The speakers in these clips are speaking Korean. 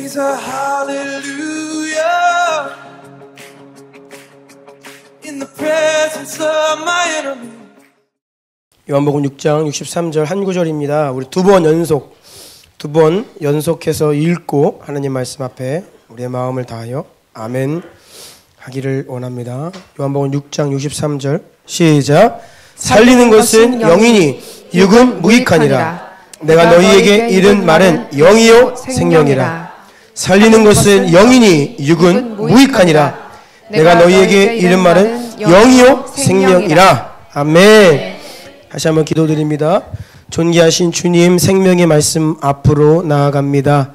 Praise a hallelujah in the presence of my enemy. 요한복음 6장 63절 한 구절입니다. 우리 두 번 연속해서 읽고 하나님 말씀 앞에 우리의 마음을 다하여 아멘 하기를 원합니다. 요한복음 6장 63절 시작. 살리는 것은 영이니 육은 무익하니라. 내가 너희에게 이른 말은 영이요 생명이라. 살리는 것은 영이니 육은 무익하니라. 내가 너희에게 이른 말은 영이요 생명이라. 아멘. 다시 한번 기도드립니다. 존귀하신 주님, 생명의 말씀 앞으로 나아갑니다.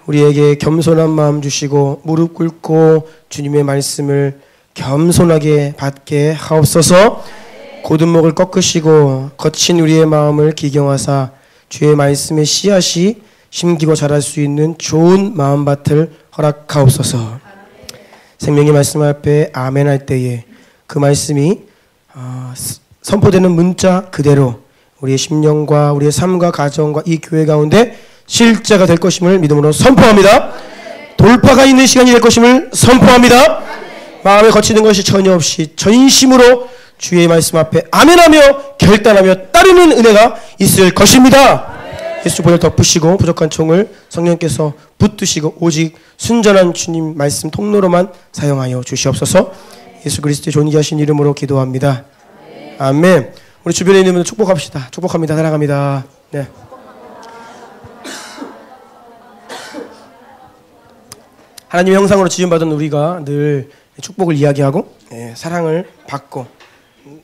우리에게 겸손한 마음 주시고 무릎 꿇고 주님의 말씀을 겸손하게 받게 하옵소서. 곧은 목을 꺾으시고 거친 우리의 마음을 기경하사 주의 말씀의 씨앗이 심기고 자랄 수 있는 좋은 마음밭을 허락하옵소서. 생명의 말씀 앞에 아멘 할 때에 그 말씀이 선포되는 문자 그대로 우리의 심령과 우리의 삶과 가정과 이 교회 가운데 실제가 될 것임을 믿음으로 선포합니다. 돌파가 있는 시간이 될 것임을 선포합니다. 마음에 거치는 것이 전혀 없이 전심으로 주의 말씀 앞에 아멘하며 결단하며 따르는 은혜가 있을 것입니다. 예수 보혈 덮으시고 부족한 총을 성령께서 붙드시고 오직 순전한 주님 말씀 통로로만 사용하여 주시옵소서. 예수 그리스도의 존귀하신 이름으로 기도합니다. 아멘. 우리 주변에 있는 분들 축복합시다. 축복합니다. 사랑합니다. 네. 하나님의 형상으로 지음받은 우리가 늘 축복을 이야기하고 사랑을 받고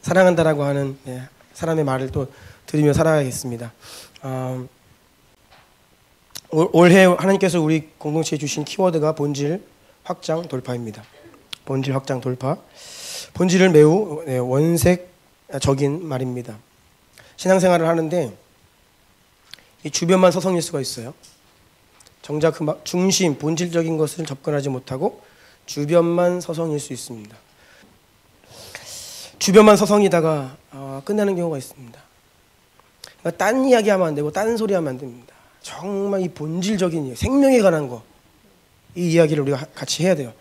사랑한다라고 하는 사람의 말을 또 들으며 살아가겠습니다. 올해 하나님께서 우리 공동체에 주신 키워드가 본질 확장 돌파입니다. 본질 확장 돌파. 본질을 매우 원색적인 말입니다. 신앙생활을 하는데 이 주변만 서성일 수가 있어요. 정작 그 중심, 본질적인 것을 접근하지 못하고 주변만 서성일 수 있습니다. 주변만 서성이다가 끝나는 경우가 있습니다. 그러니까 딴 이야기하면 안 되고 딴 소리 하면 안 됩니다. 정말 이 본질적인 이야기, 생명에 관한 거, 이 이야기를 우리가 같이 해야 돼요.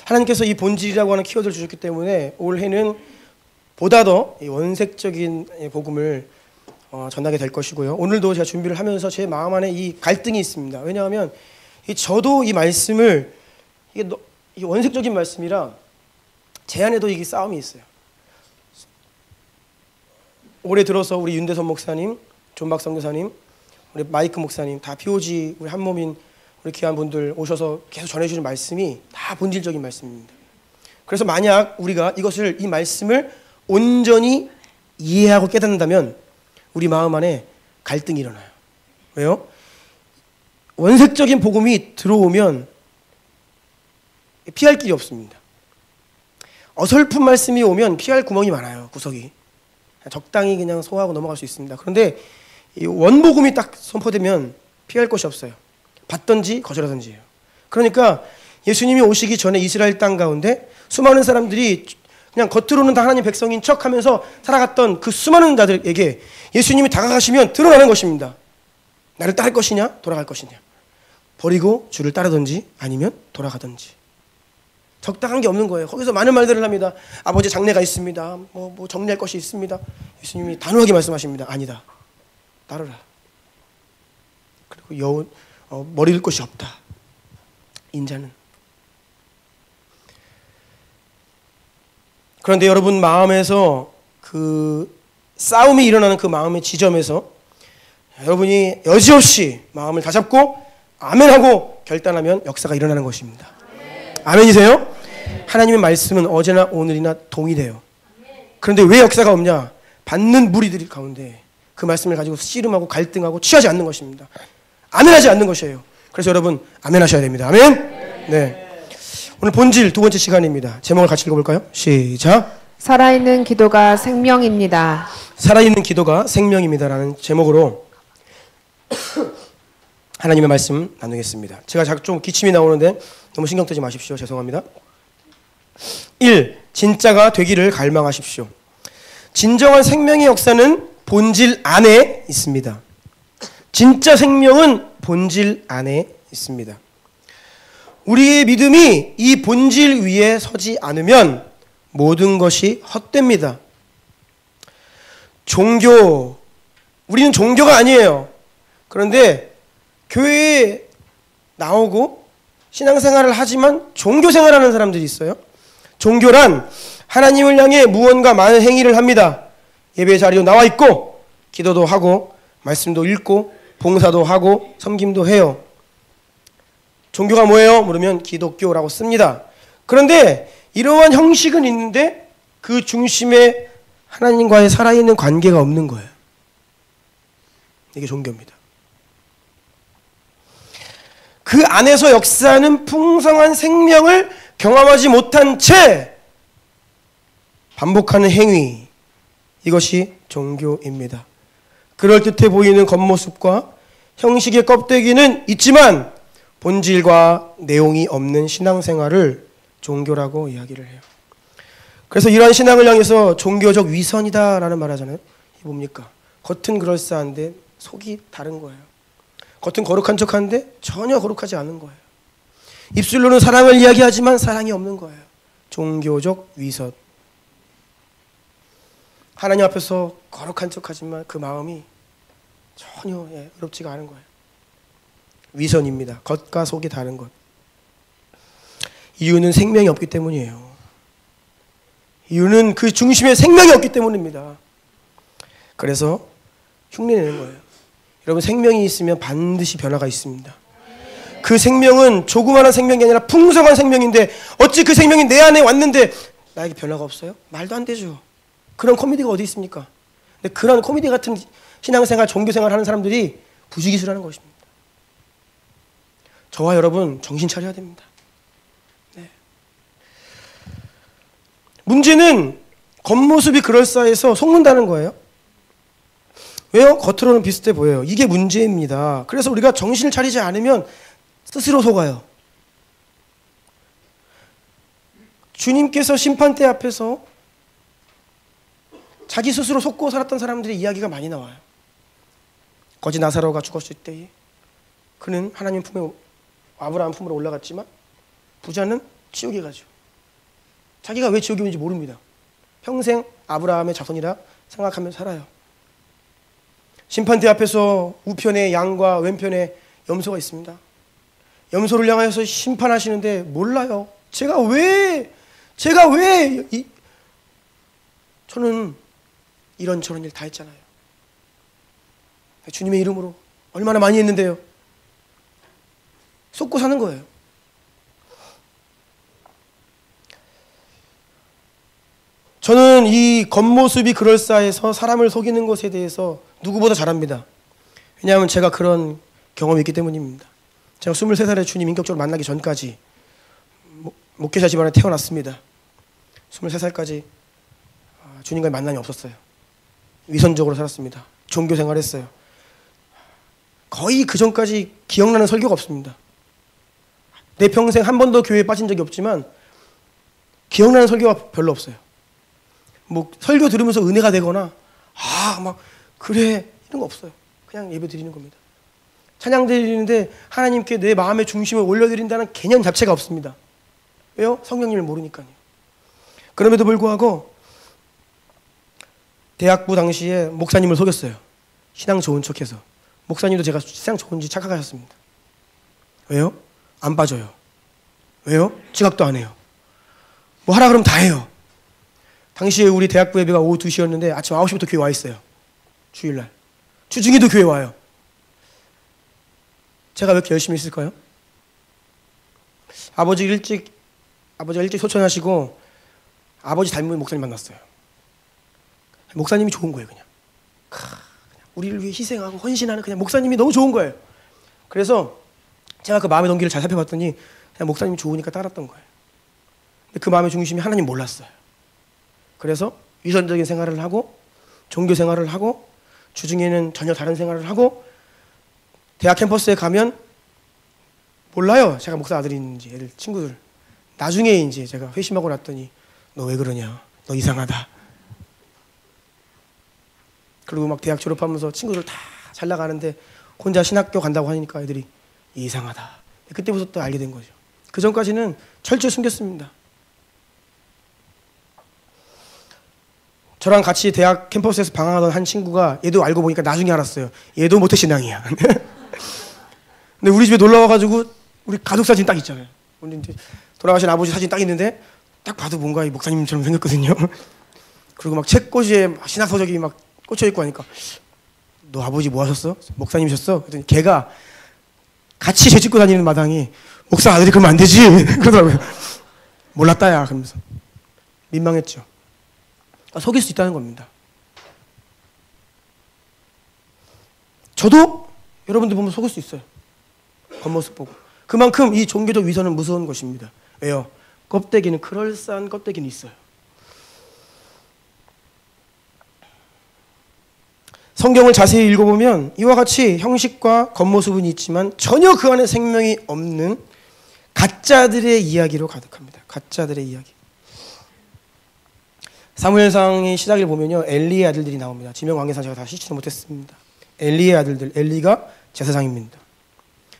하나님께서 이 본질이라고 하는 키워드를 주셨기 때문에 올해는 보다 더 이 원색적인 복음을 전하게 될 것이고요. 오늘도 제가 준비를 하면서 제 마음 안에 이 갈등이 있습니다. 왜냐하면 저도 이 말씀을 이게 원색적인 말씀이라 제 안에도 이게 싸움이 있어요. 올해 들어서 우리 윤대선 목사님, 존박 선교사님, 우리 마이크 목사님, 다 POG 우리 한몸인 우리 귀한 분들 오셔서 계속 전해주는 말씀이 다 본질적인 말씀입니다. 그래서 만약 우리가 이 말씀을 온전히 이해하고 깨닫는다면 우리 마음 안에 갈등이 일어나요. 왜요? 원색적인 복음이 들어오면 피할 길이 없습니다. 어설픈 말씀이 오면 피할 구멍이 많아요. 구석이. 적당히 그냥 소화하고 넘어갈 수 있습니다. 그런데 이 원복음이 딱 선포되면 피할 곳이 없어요. 받든지 거절하든지예요. 그러니까 예수님이 오시기 전에 이스라엘 땅 가운데 수많은 사람들이 그냥 겉으로는 다 하나님 백성인 척하면서 살아갔던 그 수많은 자들에게 예수님이 다가가시면 드러나는 것입니다. 나를 따를 것이냐 돌아갈 것이냐. 버리고 주를 따르든지 아니면 돌아가든지. 적당한 게 없는 거예요. 거기서 많은 말들을 합니다. 아버지 장례가 있습니다. 뭐 정리할 것이 있습니다. 예수님이 단호하게 말씀하십니다. 아니다. 따르라. 그리고 머리를 곳이 없다. 인자는. 그런데 여러분 마음에서 그 싸움이 일어나는 그 마음의 지점에서 여러분이 여지없이 마음을 다잡고 아멘하고 결단하면 역사가 일어나는 것입니다. 아멘이세요? 하나님의 말씀은 어제나 오늘이나 동일해요. 그런데 왜 역사가 없냐? 받는 무리들 가운데 그 말씀을 가지고 씨름하고 갈등하고 취하지 않는 것입니다. 아멘하지 않는 것이에요. 그래서 여러분 아멘하셔야 됩니다. 아멘. 네. 오늘 본질 두 번째 시간입니다. 제목을 같이 읽어볼까요? 시작. 살아있는 기도가 생명입니다. 살아있는 기도가 생명입니다라는 제목으로 하나님의 말씀 나누겠습니다. 제가 좀 기침이 나오는데 너무 신경 쓰지 마십시오. 죄송합니다. 1. 진짜가 되기를 갈망하십시오. 진정한 생명의 역사는 본질 안에 있습니다. 진짜 생명은 본질 안에 있습니다. 우리의 믿음이 이 본질 위에 서지 않으면 모든 것이 헛됩니다. 종교, 우리는 종교가 아니에요. 그런데 교회에 나오고 신앙생활을 하지만 종교생활하는 사람들이 있어요. 종교란 하나님을 향해 무언가 많은 행위를 합니다. 예배 자리도 나와 있고 기도도 하고 말씀도 읽고 봉사도 하고 섬김도 해요. 종교가 뭐예요? 물으면 기독교라고 씁니다. 그런데 이러한 형식은 있는데 그 중심에 하나님과의 살아있는 관계가 없는 거예요. 이게 종교입니다. 그 안에서 역사하는 풍성한 생명을 경험하지 못한 채 반복하는 행위, 이것이 종교입니다. 그럴듯해 보이는 겉모습과 형식의 껍데기는 있지만 본질과 내용이 없는 신앙생활을 종교라고 이야기를 해요. 그래서 이러한 신앙을 향해서 종교적 위선이다라는 말 하잖아요. 이게 뭡니까? 겉은 그럴싸한데 속이 다른 거예요. 겉은 거룩한 척하는데 전혀 거룩하지 않은 거예요. 입술로는 사랑을 이야기하지만 사랑이 없는 거예요. 종교적 위선. 하나님 앞에서 거룩한 척하지만 그 마음이 전혀 의롭지가 않은 거예요. 위선입니다. 겉과 속이 다른 것. 이유는 생명이 없기 때문이에요. 이유는 그 중심에 생명이 없기 때문입니다. 그래서 흉내내는 거예요. 여러분, 생명이 있으면 반드시 변화가 있습니다. 그 생명은 조그마한 생명이 아니라 풍성한 생명인데 어찌 그 생명이 내 안에 왔는데 나에게 변화가 없어요? 말도 안 되죠. 그런 코미디가 어디 있습니까? 근데 그런 코미디 같은 신앙생활, 종교생활 하는 사람들이 부지기수라는 것입니다. 저와 여러분 정신 차려야 됩니다. 네. 문제는 겉모습이 그럴싸해서 속는다는 거예요. 왜요? 겉으로는 비슷해 보여요. 이게 문제입니다. 그래서 우리가 정신을 차리지 않으면 스스로 속아요. 주님께서 심판대 앞에서 자기 스스로 속고 살았던 사람들의 이야기가 많이 나와요. 거지 나사로가 죽었을 때 그는 하나님 품에, 아브라함 품으로 올라갔지만 부자는 지옥에 가죠. 자기가 왜 지옥에 오는지 모릅니다. 평생 아브라함의 자손이라 생각하며 살아요. 심판대 앞에서 우편에 양과 왼편에 염소가 있습니다. 염소를 향하여서 심판하시는데 몰라요. 제가 왜 저는 이런저런 일 다 했잖아요. 주님의 이름으로 얼마나 많이 했는데요. 속고 사는 거예요. 저는 이 겉모습이 그럴싸해서 사람을 속이는 것에 대해서 누구보다 잘 압니다. 왜냐하면 제가 그런 경험이 있기 때문입니다. 제가 23살에 주님 인격적으로 만나기 전까지 목회자 집안에 태어났습니다. 23살까지 주님과의 만남이 없었어요. 위선적으로 살았습니다. 종교 생활했어요. 거의 그 전까지 기억나는 설교가 없습니다. 내 평생 한 번도 교회에 빠진 적이 없지만 기억나는 설교가 별로 없어요. 뭐 설교 들으면서 은혜가 되거나 막 그래 이런 거 없어요. 그냥 예배 드리는 겁니다. 찬양 드리는데 하나님께 내 마음의 중심을 올려드린다는 개념 자체가 없습니다. 왜요? 성령님을 모르니까요. 그럼에도 불구하고 대학부 당시에 목사님을 속였어요. 신앙 좋은 척해서. 목사님도 제가 신앙 좋은지 착각하셨습니다. 왜요? 안 빠져요. 왜요? 지각도 안 해요. 뭐 하라 그러면 다 해요. 당시에 우리 대학부 예배가 오후 2시였는데 아침 9시부터 교회 와 있어요. 주일날. 주중에도 교회 와요. 제가 왜 이렇게 열심히 했을까요? 아버지가 일찍 소천하시고 아버지 닮은 목사님 만났어요. 목사님이 좋은 거예요. 그냥 우리를 위해 희생하고 헌신하는 그냥 목사님이 너무 좋은 거예요. 그래서 제가 그 마음의 동기를 잘 살펴봤더니 그냥 목사님이 좋으니까 따랐던 거예요. 근데 그 마음의 중심이 하나님 몰랐어요. 그래서 위선적인 생활을 하고 종교 생활을 하고 주중에는 전혀 다른 생활을 하고 대학 캠퍼스에 가면 몰라요. 제가 목사 아들인지 애들 친구들. 나중에 이제 제가 회심하고 났더니 너 왜 그러냐. 너 이상하다. 그리고 막 대학 졸업하면서 친구들 다 잘 나가는데 혼자 신학교 간다고 하니까 애들이 이상하다. 그때부터 또 알게 된 거죠. 그 전까지는 철저히 숨겼습니다. 저랑 같이 대학 캠퍼스에서 방황하던 한 친구가 얘도 알고 보니까 나중에 알았어요. 얘도 모태신앙이야. 근데 우리 집에 놀러 와가지고 우리 가족 사진 딱 있잖아요. 우리 이제 돌아가신 아버지 사진 딱 있는데 딱 봐도 뭔가 이 목사님처럼 생겼거든요. 그리고 막 책꽂이에 신학 서적이 막 꽂혀 있고 하니까 너 아버지 뭐 하셨어? 목사님이셨어? 그랬더니 걔가 같이 제 짚고 다니는 마당이 목사 아들이 그러면 안 되지 그러더라고요. 몰랐다야 그러면서 민망했죠. 속일 수 있다는 겁니다. 저도 여러분들 보면 속을 수 있어요. 겉모습 보고. 그만큼 이 종교적 위선은 무서운 것입니다. 왜요? 껍데기는 그럴싸한 껍데기는 있어요. 성경을 자세히 읽어보면 이와 같이 형식과 겉모습은 있지만 전혀 그 안에 생명이 없는 가짜들의 이야기로 가득합니다. 가짜들의 이야기. 사무엘상의 시작을 보면요, 엘리의 아들들이 나옵니다. 지명관계상 제가 다 씻지는 못했습니다. 엘리의 아들들, 엘리가 제사장입니다.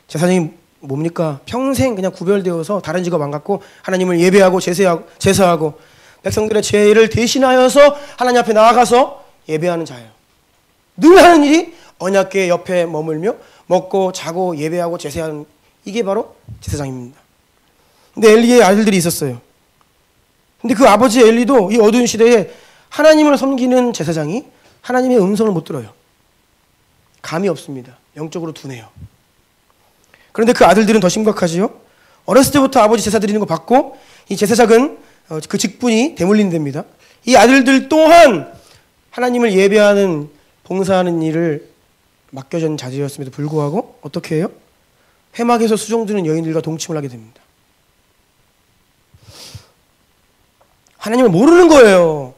제사장이 뭡니까? 평생 그냥 구별되어서 다른 직업 안 갖고 하나님을 예배하고 제사하고 백성들의 죄를 대신하여서 하나님 앞에 나아가서 예배하는 자예요. 늘 하는 일이 언약궤 옆에 머물며 먹고 자고 예배하고 제사하는, 이게 바로 제사장입니다. 근데 엘리의 아들들이 있었어요. 근데 그 아버지 엘리도 이 어두운 시대에 하나님을 섬기는 제사장이 하나님의 음성을 못 들어요. 감이 없습니다. 영적으로 둔해요. 그런데 그 아들들은 더 심각하지요. 어렸을 때부터 아버지 제사 드리는 거 받고 이 제사장은 그 직분이 대물림 됩니다. 이 아들들 또한 하나님을 예배하는 봉사하는 일을 맡겨진 자들이었음에도 불구하고 어떻게 해요? 회막에서 수종드는 여인들과 동침을 하게 됩니다. 하나님을 모르는 거예요.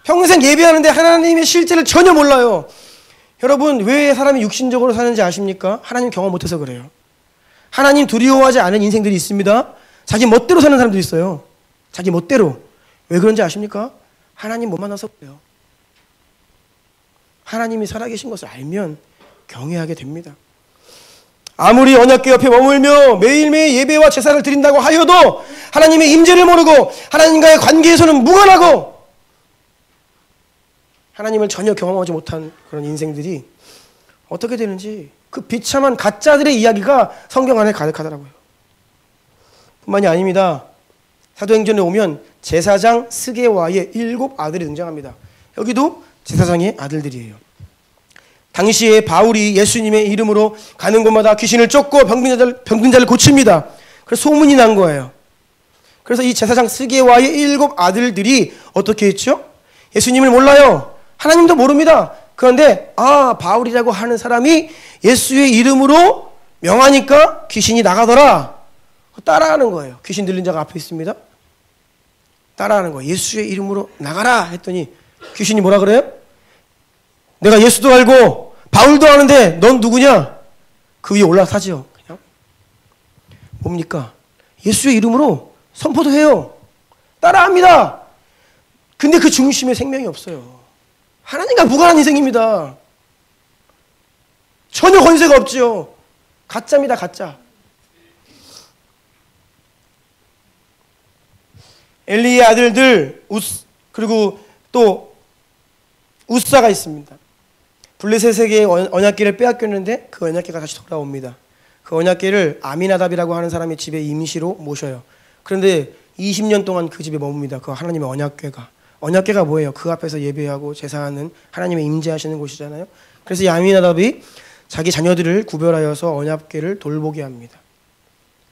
평생 예배하는데 하나님의 실제를 전혀 몰라요. 여러분, 왜 사람이 육신적으로 사는지 아십니까? 하나님 경험 못해서 그래요. 하나님 두려워하지 않은 인생들이 있습니다. 자기 멋대로 사는 사람들이 있어요. 자기 멋대로. 왜 그런지 아십니까? 하나님 못 만나서 그래요. 하나님이 살아계신 것을 알면 경외하게 됩니다. 아무리 언약궤 옆에 머물며 매일매일 예배와 제사를 드린다고 하여도 하나님의 임재를 모르고 하나님과의 관계에서는 무관하고 하나님을 전혀 경험하지 못한 그런 인생들이 어떻게 되는지 그 비참한 가짜들의 이야기가 성경 안에 가득하더라고요. 뿐만이 아닙니다. 사도행전에 오면 제사장 스게와의 7 아들이 등장합니다. 여기도 제사장의 아들들이에요. 당시에 바울이 예수님의 이름으로 가는 곳마다 귀신을 쫓고 병든자를 고칩니다. 그래서 소문이 난 거예요. 그래서 이 제사장 스게와의 7 아들들이 어떻게 했죠? 예수님을 몰라요. 하나님도 모릅니다. 그런데 바울이라고 하는 사람이 예수의 이름으로 명하니까 귀신이 나가더라. 따라하는 거예요. 귀신 들린 자가 앞에 있습니다. 따라하는 거예요. 예수의 이름으로 나가라 했더니 귀신이 뭐라 그래요? 내가 예수도 알고 바울도 아는데 넌 누구냐? 그 위에 올라타죠. 그냥 뭡니까? 예수의 이름으로 선포도 해요. 따라합니다. 근데 그 중심에 생명이 없어요. 하나님과 무관한 인생입니다. 전혀 권세가 없지요. 가짜입니다. 가짜. 엘리의 아들들 그리고 또 우사가 있습니다. 블레셋에게 언약궤를 빼앗겼는데 그 언약궤가 다시 돌아옵니다. 그 언약궤를 아미나답이라고 하는 사람의 집에 임시로 모셔요. 그런데 20년 동안 그 집에 머뭅니다. 그 하나님의 언약궤가. 언약궤가 뭐예요? 그 앞에서 예배하고 제사하는 하나님의 임재하시는 곳이잖아요. 그래서 이 아미나답이 자기 자녀들을 구별하여서 언약궤를 돌보게 합니다.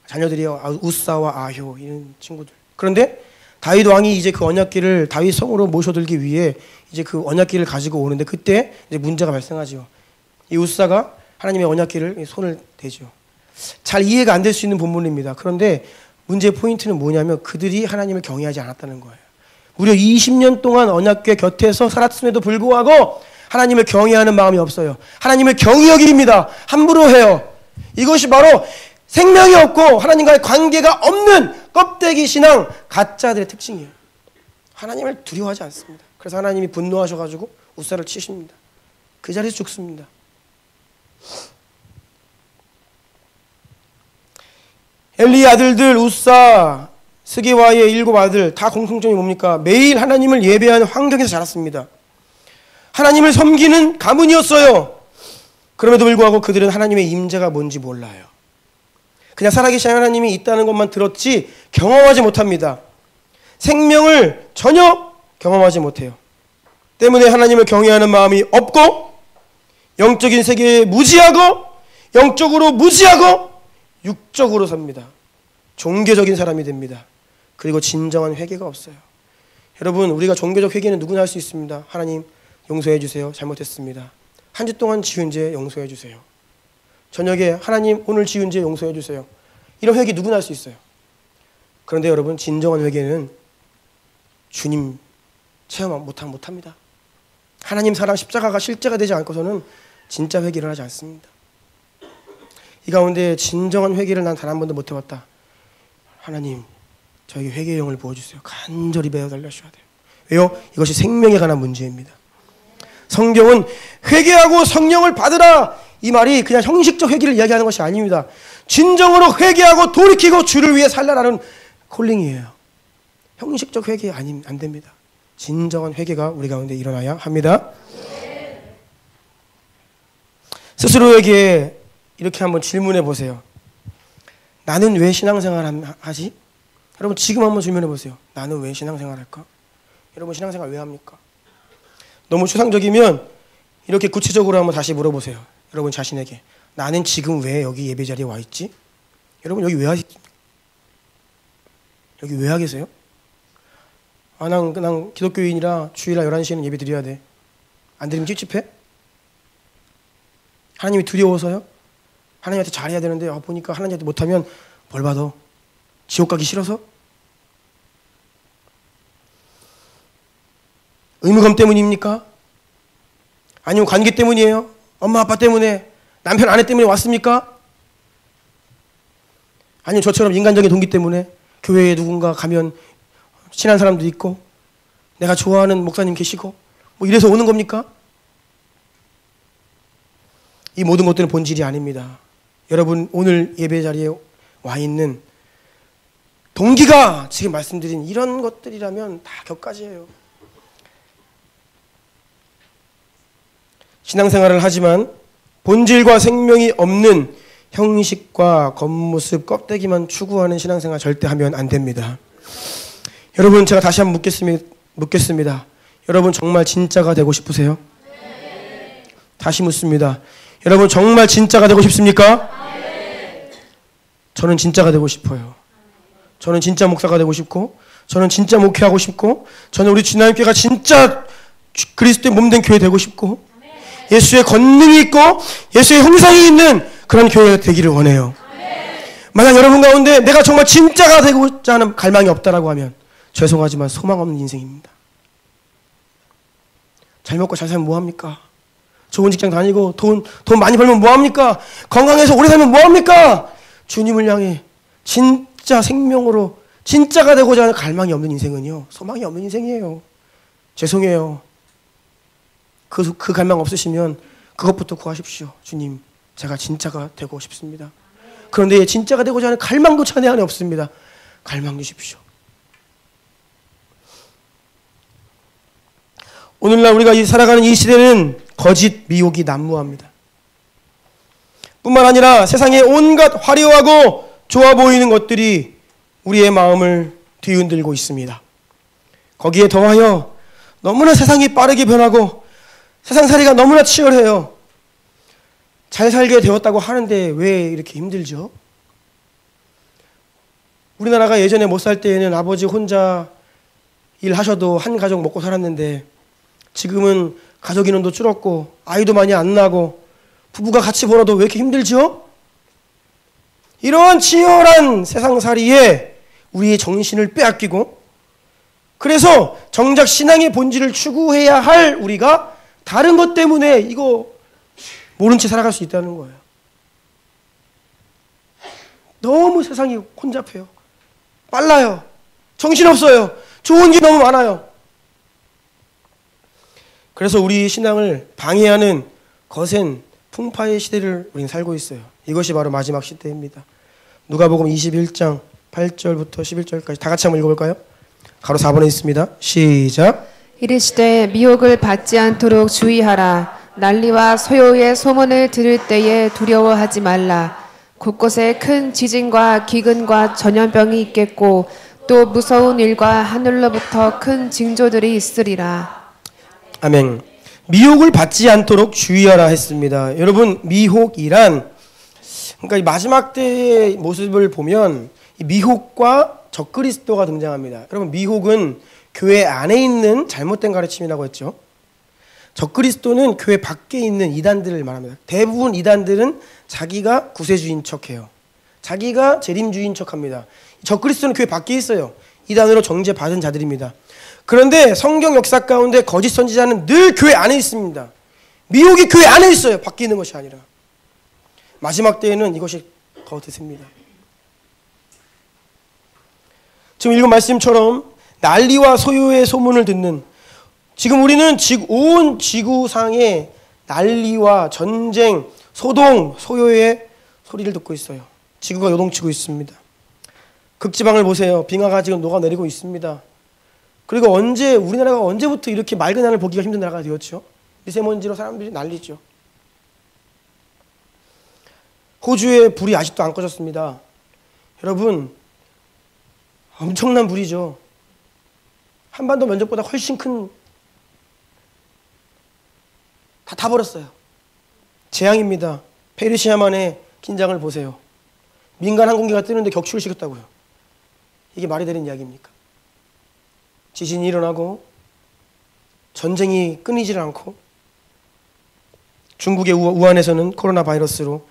자녀들이 우사와 아효 이런 친구들. 그런데 다윗 왕이 이제 그 언약궤를 다윗 성으로 모셔들기 위해 이제 그 언약궤를 가지고 오는데 그때 이제 문제가 발생하죠. 이 우사가 하나님의 언약궤를 손을 대죠. 잘 이해가 안 될 수 있는 본문입니다. 그런데 문제의 포인트는 뭐냐면 그들이 하나님을 경외하지 않았다는 거예요. 무려 20년 동안 언약궤 곁에서 살았음에도 불구하고 하나님을 경외하는 마음이 없어요. 하나님을 경히 여깁니다. 함부로 해요. 이것이 바로 생명이 없고 하나님과의 관계가 없는 껍데기 신앙 가짜들의 특징이에요. 하나님을 두려워하지 않습니다. 그래서 하나님이 분노하셔가지고 우사를 치십니다. 그 자리에서 죽습니다. 엘리의 아들들 우사, 스게와의 7 아들 다 공통점이 뭡니까? 매일 하나님을 예배하는 환경에서 자랐습니다. 하나님을 섬기는 가문이었어요. 그럼에도 불구하고 그들은 하나님의 임재가 뭔지 몰라요. 그냥 살아계신 하나님이 있다는 것만 들었지 경험하지 못합니다. 생명을 전혀 경험하지 못해요. 때문에 하나님을 경외하는 마음이 없고 영적인 세계에 무지하고 영적으로 무지하고 육적으로 삽니다. 종교적인 사람이 됩니다. 그리고 진정한 회개가 없어요. 여러분, 우리가 종교적 회개는 누구나 할 수 있습니다. 하나님 용서해 주세요. 잘못했습니다. 한 주 동안 지은 죄 용서해 주세요. 저녁에 하나님 오늘 지은 죄 용서해 주세요. 이런 회개 누구나 할 수 있어요. 그런데 여러분, 진정한 회개는 주님 체험 못합니다. 하나님 사랑 십자가가 실제가 되지 않고서는 진짜 회개를 하지 않습니다. 이 가운데 진정한 회개를 난 단 한 번도 못 해봤다. 하나님, 저에게 회개의 영을 부어주세요. 간절히 배워달라셔야 돼요. 왜요? 이것이 생명에 관한 문제입니다. 성경은 회개하고 성령을 받으라, 이 말이 그냥 형식적 회개를 이야기하는 것이 아닙니다. 진정으로 회개하고 돌이키고 주를 위해 살라라는 콜링이에요. 형식적 회개 안 됩니다. 진정한 회개가 우리 가운데 일어나야 합니다. 스스로에게 이렇게 한번 질문해 보세요. 나는 왜 신앙생활 하지? 여러분, 지금 한번 질문해 보세요. 나는 왜 신앙생활 할까? 여러분, 신앙생활 왜 합니까? 너무 추상적이면 이렇게 구체적으로 한번 다시 물어보세요. 여러분 자신에게. 나는 지금 왜 여기 예배 자리에 와 있지? 여러분, 여기 왜 와 계세요? 난 기독교인이라 주일날 11시에는 예배 드려야 돼. 안 드리면 찝찝해? 하나님이 두려워서요? 하나님한테 잘해야 되는데 보니까 하나님한테 못하면 벌 받아. 지옥 가기 싫어서? 의무감 때문입니까? 아니면 관계 때문이에요? 엄마 아빠 때문에? 남편 아내 때문에 왔습니까? 아니면 저처럼 인간적인 동기 때문에? 교회에 누군가 가면 친한 사람도 있고 내가 좋아하는 목사님 계시고 뭐 이래서 오는 겁니까? 이 모든 것들은 본질이 아닙니다. 여러분, 오늘 예배 자리에 와 있는 동기가 지금 말씀드린 이런 것들이라면 다 격가지예요. 신앙생활을 하지만 본질과 생명이 없는 형식과 겉모습, 껍데기만 추구하는 신앙생활 절대 하면 안 됩니다. 여러분, 제가 다시 한번 묻겠습니다. 여러분 정말 진짜가 되고 싶으세요? 네. 다시 묻습니다. 여러분 정말 진짜가 되고 싶습니까? 네. 저는 진짜가 되고 싶어요. 저는 진짜 목사가 되고 싶고, 저는 진짜 목회하고 싶고, 저는 우리 주님교회가 진짜 그리스도의 몸된 교회 되고 싶고, 예수의 권능이 있고 예수의 형상이 있는 그런 교회가 되기를 원해요. 만약 여러분 가운데 내가 정말 진짜가 되고자 하는 갈망이 없다라고 하면 죄송하지만 소망 없는 인생입니다. 잘 먹고 잘 살면 뭐합니까? 좋은 직장 다니고 돈 많이 벌면 뭐합니까? 건강해서 오래 살면 뭐합니까? 주님을 향해 진짜 생명으로 진짜가 되고자 하는 갈망이 없는 인생은요, 소망이 없는 인생이에요. 죄송해요. 그 갈망 없으시면 그것부터 구하십시오. 주님, 제가 진짜가 되고 싶습니다. 그런데 진짜가 되고자 하는 갈망조차 내 안에 없습니다. 갈망 주십시오. 오늘날 우리가 살아가는 이 시대는 거짓 미혹이 난무합니다. 뿐만 아니라 세상에 온갖 화려하고 좋아 보이는 것들이 우리의 마음을 뒤흔들고 있습니다. 거기에 더하여 너무나 세상이 빠르게 변하고 세상살이가 너무나 치열해요. 잘 살게 되었다고 하는데 왜 이렇게 힘들죠? 우리나라가 예전에 못 살 때에는 아버지 혼자 일하셔도 한 가족 먹고 살았는데 지금은 가족 인원도 줄었고 아이도 많이 안 나고 부부가 같이 벌어도 왜 이렇게 힘들죠? 이러한 치열한 세상살이에 우리의 정신을 빼앗기고, 그래서 정작 신앙의 본질을 추구해야 할 우리가 다른 것 때문에 이거 모른 채 살아갈 수 있다는 거예요. 너무 세상이 혼잡해요. 빨라요. 정신없어요. 좋은 게 너무 많아요. 그래서 우리 신앙을 방해하는 거센 풍파의 시대를 우리는 살고 있어요. 이것이 바로 마지막 시대입니다. 누가복음 21장 8절부터 11절까지 다 같이 한번 읽어볼까요? 가로 4번에 있습니다. 시작. 이르시되 미혹을 받지 않도록 주의하라. 난리와 소요의 소문을 들을 때에 두려워하지 말라. 곳곳에 큰 지진과 기근과 전염병이 있겠고 또 무서운 일과 하늘로부터 큰 징조들이 있으리라. 아멘. 미혹을 받지 않도록 주의하라 했습니다. 여러분, 미혹이란, 그러니까 이 마지막 때의 모습을 보면 이 미혹과 적그리스도가 등장합니다. 여러분, 미혹은 교회 안에 있는 잘못된 가르침이라고 했죠. 적그리스도는 교회 밖에 있는 이단들을 말합니다. 대부분 이단들은 자기가 구세주인 척해요. 자기가 재림주인 척합니다. 적그리스도는 교회 밖에 있어요. 이단으로 정죄받은 자들입니다. 그런데 성경 역사 가운데 거짓 선지자는 늘 교회 안에 있습니다. 미혹이 교회 안에 있어요. 밖에 있는 것이 아니라. 마지막 때에는 이것이 더 드습니다. 지금 읽은 말씀처럼 난리와 소요의 소문을 듣는, 지금 우리는 온 지구상의 난리와 전쟁, 소동, 소요의 소리를 듣고 있어요. 지구가 요동치고 있습니다. 극지방을 보세요. 빙하가 지금 녹아내리고 있습니다. 그리고 우리나라가 언제부터 이렇게 맑은 하늘 보기가 힘든 나라가 되었죠? 미세먼지로 사람들이 난리죠. 호주의 불이 아직도 안 꺼졌습니다. 여러분, 엄청난 불이죠. 한반도 면적보다 훨씬 큰, 다 타버렸어요. 재앙입니다. 페르시아만의 긴장을 보세요. 민간 항공기가 뜨는데 격추를 시켰다고요. 이게 말이 되는 이야기입니까? 지진이 일어나고 전쟁이 끊이질 않고, 중국의 우한에서는 코로나 바이러스로,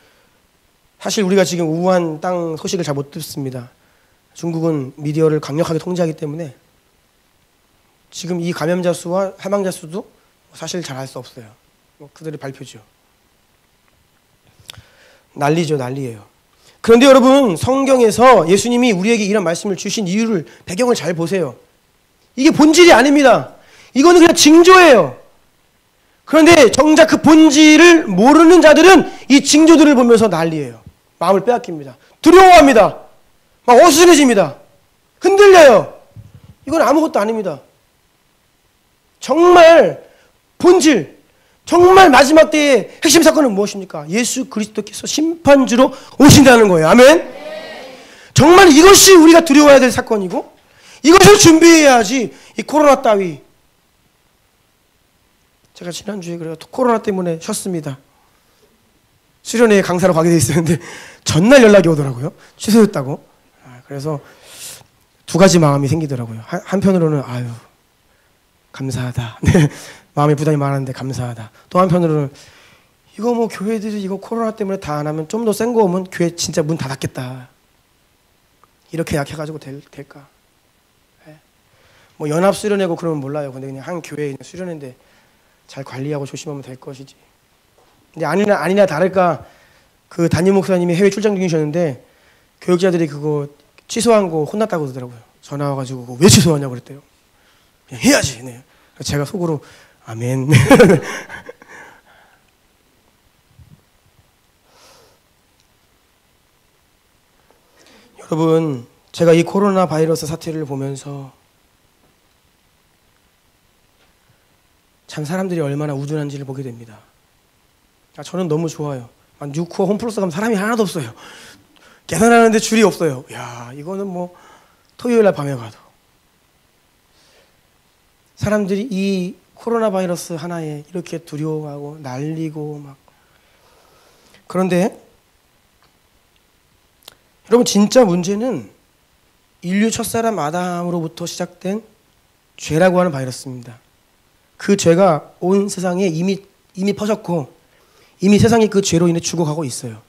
사실 우리가 지금 우한 땅 소식을 잘 못 듣습니다. 중국은 미디어를 강력하게 통제하기 때문에 지금 이 감염자 수와 사망자 수도 사실 잘 알 수 없어요. 그들의 발표죠. 난리죠, 난리예요. 그런데 여러분, 성경에서 예수님이 우리에게 이런 말씀을 주신 이유를, 배경을 잘 보세요. 이게 본질이 아닙니다. 이거는 그냥 징조예요. 그런데 정작 그 본질을 모르는 자들은 이 징조들을 보면서 난리예요. 마음을 빼앗깁니다. 두려워합니다. 막 어수선해집니다. 흔들려요. 이건 아무것도 아닙니다. 정말 본질, 정말 마지막 때의 핵심 사건은 무엇입니까? 예수 그리스도께서 심판주로 오신다는 거예요. 아멘. 정말 이것이 우리가 두려워해야 될 사건이고, 이것을 준비해야지 이 코로나 따위. 제가 지난주에 그래요. 코로나 때문에 쉬었습니다. 수련회 강사로 가게 돼 있었는데 전날 연락이 오더라고요. 취소했다고. 그래서 두 가지 마음이 생기더라고요. 한편으로는 아유 감사하다. 네, 마음의 부담이 많았는데 감사하다. 또 한편으로는 이거 뭐 교회들이 이거 코로나 때문에 다 안 하면 좀 더 센 거 오면 교회 진짜 문 닫았겠다. 이렇게 약해가지고 될까? 네. 뭐 연합 수련회고 그러면 몰라요. 근데 그냥 한 교회에 수련회인데 잘 관리하고 조심하면 될 것이지. 근데 아니나 다를까 그 담임 목사님이 해외 출장 중이셨는데 교육자들이 그거 취소한 거 혼났다고 그러더라고요. 전화 와가지고 왜 취소하냐고 그랬대요. 그냥 해야지. 네. 제가 속으로 아멘. 여러분, 제가 이 코로나 바이러스 사태를 보면서 참 사람들이 얼마나 우둔한지를 보게 됩니다. 저는 너무 좋아요. 뉴코어 홈플러스 가면 사람이 하나도 없어요. 계산하는데 줄이 없어요. 야, 이거는 뭐 토요일 날 밤에 가도 사람들이 이 코로나 바이러스 하나에 이렇게 두려워하고 난리고 막. 그런데 여러분, 진짜 문제는 인류 첫사람 아담으로부터 시작된 죄라고 하는 바이러스입니다. 그 죄가 온 세상에 이미 퍼졌고 이미 세상이 그 죄로 인해 죽어가고 있어요.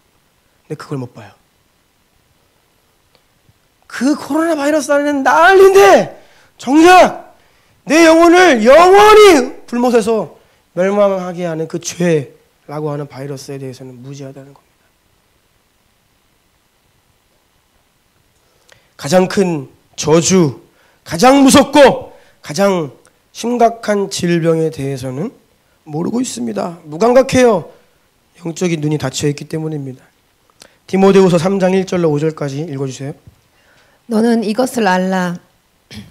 근데 그걸 못 봐요. 그 코로나 바이러스 안에는 난리인데 정작 내 영혼을 영원히 불못해서 멸망하게 하는 그 죄라고 하는 바이러스에 대해서는 무지하다는 겁니다. 가장 큰 저주, 가장 무섭고 가장 심각한 질병에 대해서는 모르고 있습니다. 무감각해요. 영적인 눈이 닫혀 있기 때문입니다. 디모데후서 3장 1절로 5절까지 읽어주세요. 너는 이것을 알라.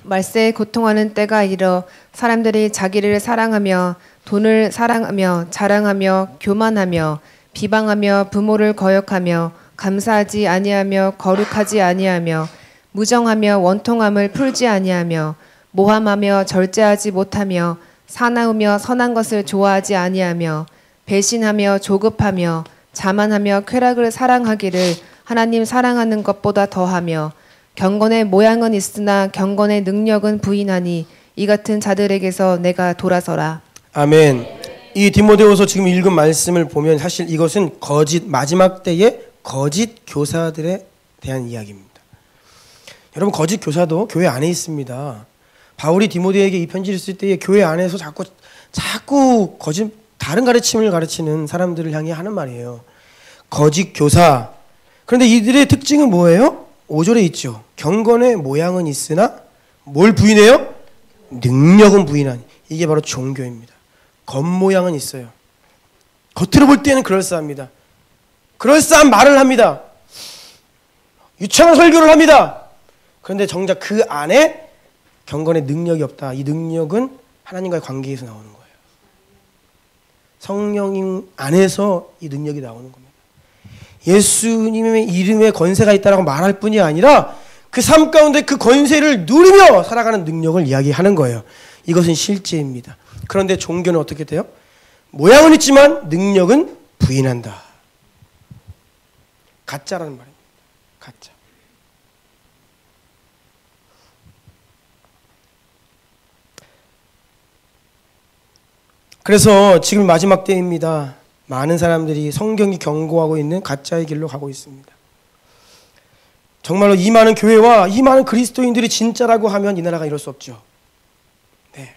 말세에 고통하는 때가 이르러 사람들이 자기를 사랑하며 돈을 사랑하며 자랑하며 교만하며 비방하며 부모를 거역하며 감사하지 아니하며 거룩하지 아니하며 무정하며 원통함을 풀지 아니하며 모함하며 절제하지 못하며 사나우며 선한 것을 좋아하지 아니하며 배신하며 조급하며 자만하며 쾌락을 사랑하기를 하나님 사랑하는 것보다 더하며 경건의 모양은 있으나 경건의 능력은 부인하니 이 같은 자들에게서 내가 돌아서라. 아멘. 이 디모데후서 지금 읽은 말씀을 보면 사실 이것은 마지막 때의 거짓 교사들에 대한 이야기입니다. 여러분, 거짓 교사도 교회 안에 있습니다. 바울이 디모데에게 이 편지를 쓸 때에 교회 안에서 자꾸 다른 가르침을 가르치는 사람들을 향해 하는 말이에요. 거짓 교사. 그런데 이들의 특징은 뭐예요? 5절에 있죠. 경건의 모양은 있으나 뭘 부인해요? 능력은 부인하니. 이게 바로 종교입니다. 겉모양은 있어요. 겉으로 볼 때는 그럴싸합니다. 그럴싸한 말을 합니다. 유창한 설교를 합니다. 그런데 정작 그 안에 경건의 능력이 없다. 이 능력은 하나님과의 관계에서 나오는 거예요. 성령 안에서 이 능력이 나오는 겁니다. 예수님의 이름에 권세가 있다라고 말할 뿐이 아니라 그 삶 가운데 그 권세를 누리며 살아가는 능력을 이야기하는 거예요. 이것은 실제입니다. 그런데 종교는 어떻게 돼요? 모양은 있지만 능력은 부인한다. 가짜라는 말입니다. 가짜. 그래서 지금 마지막 때입니다. 많은 사람들이 성경이 경고하고 있는 가짜의 길로 가고 있습니다. 정말로 이 많은 교회와 이 많은 그리스도인들이 진짜라고 하면 이 나라가 이럴 수 없죠. 네.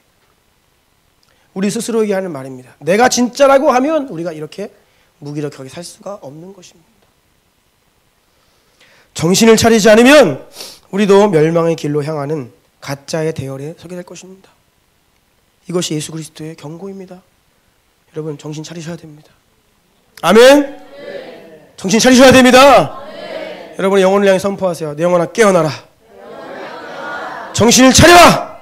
우리 스스로에게 하는 말입니다. 내가 진짜라고 하면 우리가 이렇게 무기력하게 살 수가 없는 것입니다. 정신을 차리지 않으면 우리도 멸망의 길로 향하는 가짜의 대열에 서게 될 것입니다. 이것이 예수 그리스도의 경고입니다. 여러분, 정신 차리셔야 됩니다. 아멘? 네. 정신 차리셔야 됩니다. 네. 여러분의 영혼을 향해 선포하세요. 내 영혼아 깨어나라. 정신을 차려라.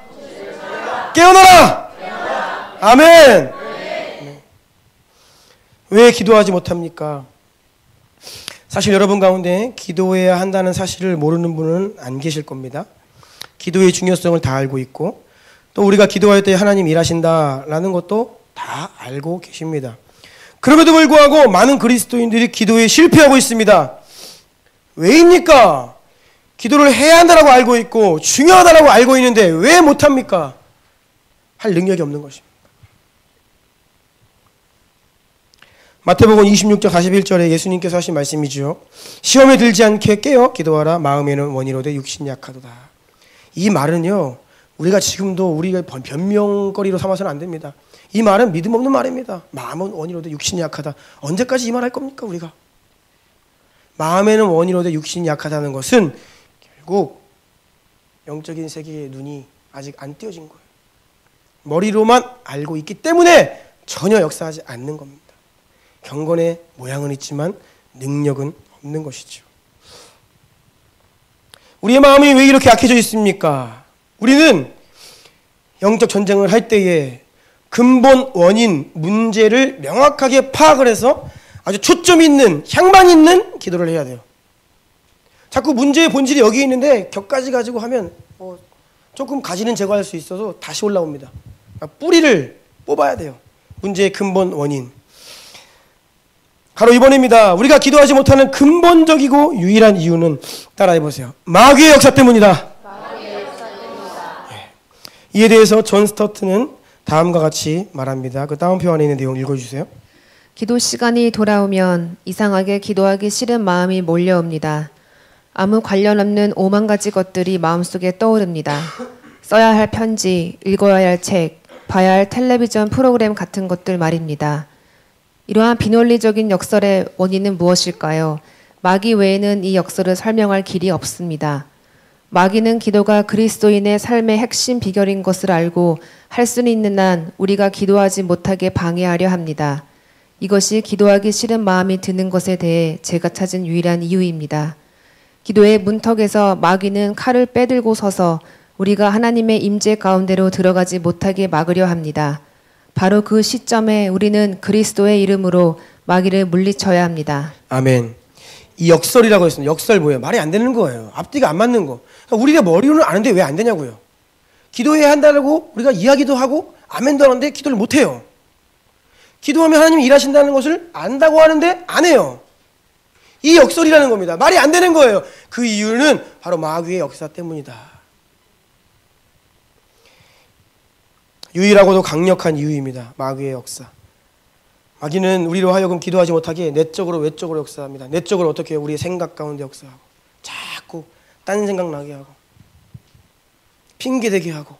깨어나라. 아멘. 네. 왜 기도하지 못합니까? 사실 여러분 가운데 기도해야 한다는 사실을 모르는 분은 안 계실 겁니다. 기도의 중요성을 다 알고 있고 또 우리가 기도할 때 하나님 일하신다라는 것도 다 알고 계십니다. 그럼에도 불구하고 많은 그리스도인들이 기도에 실패하고 있습니다. 왜입니까? 기도를 해야 한다고 알고 있고 중요하다고 알고 있는데 왜 못합니까? 할 능력이 없는 것입니다. 마태복음 26장 41절에 예수님께서 하신 말씀이죠. 시험에 들지 않게 깨어 기도하라. 마음에는 원이로되 육신이 약하도다. 이 말은요, 우리가 지금도 우리가 변명거리로 삼아서는 안 됩니다. 이 말은 믿음 없는 말입니다. 마음은 원이로되 육신이 약하다. 언제까지 이 말 할 겁니까, 우리가? 마음에는 원이로되 육신이 약하다는 것은 결국 영적인 세계의 눈이 아직 안 띄어진 거예요. 머리로만 알고 있기 때문에 전혀 역사하지 않는 겁니다. 경건의 모양은 있지만 능력은 없는 것이죠. 우리의 마음이 왜 이렇게 약해져 있습니까? 우리는 영적 전쟁을 할 때에 근본 원인, 문제를 명확하게 파악을 해서 아주 초점 있는, 향만 있는 기도를 해야 돼요. 자꾸 문제의 본질이 여기 있는데 격가지 가지고 하면 조금 가지는 제거할 수 있어서 다시 올라옵니다. 뿌리를 뽑아야 돼요. 문제의 근본 원인. 바로 이번입니다. 우리가 기도하지 못하는 근본적이고 유일한 이유는 따라해보세요. 마귀의 역사 때문이다. 이에 대해서 존 스토트는 다음과 같이 말합니다. 그 다운표 안에 있는 내용 읽어주세요. 기도 시간이 돌아오면 이상하게 기도하기 싫은 마음이 몰려옵니다. 아무 관련 없는 5만 가지 것들이 마음속에 떠오릅니다. 써야 할 편지, 읽어야 할 책, 봐야 할 텔레비전 프로그램 같은 것들 말입니다. 이러한 비논리적인 역설의 원인은 무엇일까요? 마귀 외에는 이 역설을 설명할 길이 없습니다. 마귀는 기도가 그리스도인의 삶의 핵심 비결인 것을 알고 할 수는 있는 한 우리가 기도하지 못하게 방해하려 합니다. 이것이 기도하기 싫은 마음이 드는 것에 대해 제가 찾은 유일한 이유입니다. 기도의 문턱에서 마귀는 칼을 빼들고 서서 우리가 하나님의 임재 가운데로 들어가지 못하게 막으려 합니다. 바로 그 시점에 우리는 그리스도의 이름으로 마귀를 물리쳐야 합니다. 아멘. 이 역설이라고 했습니다. 역설 뭐예요? 말이 안 되는 거예요. 앞뒤가 안 맞는 거. 그러니까 우리가 머리로는 아는데 왜 안 되냐고요. 기도해야 한다고 우리가 이야기도 하고 아멘도 하는데 기도를 못 해요. 기도하면 하나님이 일하신다는 것을 안다고 하는데 안 해요. 이 역설이라는 겁니다. 말이 안 되는 거예요. 그 이유는 바로 마귀의 역사 때문이다. 유일하고도 강력한 이유입니다. 마귀의 역사. 마귀는 우리로 하여금 기도하지 못하게 내적으로 외적으로 역사합니다. 내적으로 어떻게 해요? 우리의 생각 가운데 역사하고 자꾸 딴 생각 나게 하고 핑계대게 하고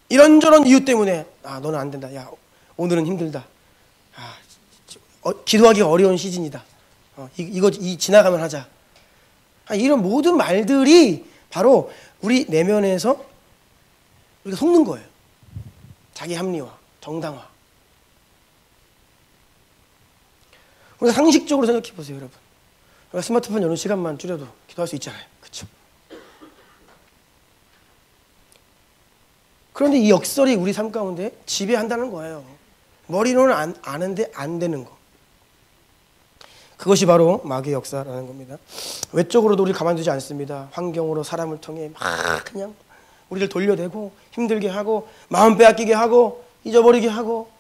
이런저런 이유 때문에 너는 안 된다. 야 오늘은 힘들다. 기도하기가 어려운 시즌이다. 이거 지나가면 하자. 이런 모든 말들이 바로 우리 내면에서 우리가 속는 거예요. 자기 합리화, 정당화. 우리가 상식적으로 생각해 보세요, 여러분. 우리가 스마트폰 여는 시간만 줄여도 기도할 수 있잖아요. 그렇죠? 그런데 이 역설이 우리 삶 가운데 지배한다는 거예요. 머리로는 아는데 안 되는 거. 그것이 바로 마귀의 역사라는 겁니다. 외적으로도 우리를 가만두지 않습니다. 환경으로 사람을 통해 막 그냥 우리를 돌려대고 힘들게 하고 마음 빼앗기게 하고 잊어버리게 하고.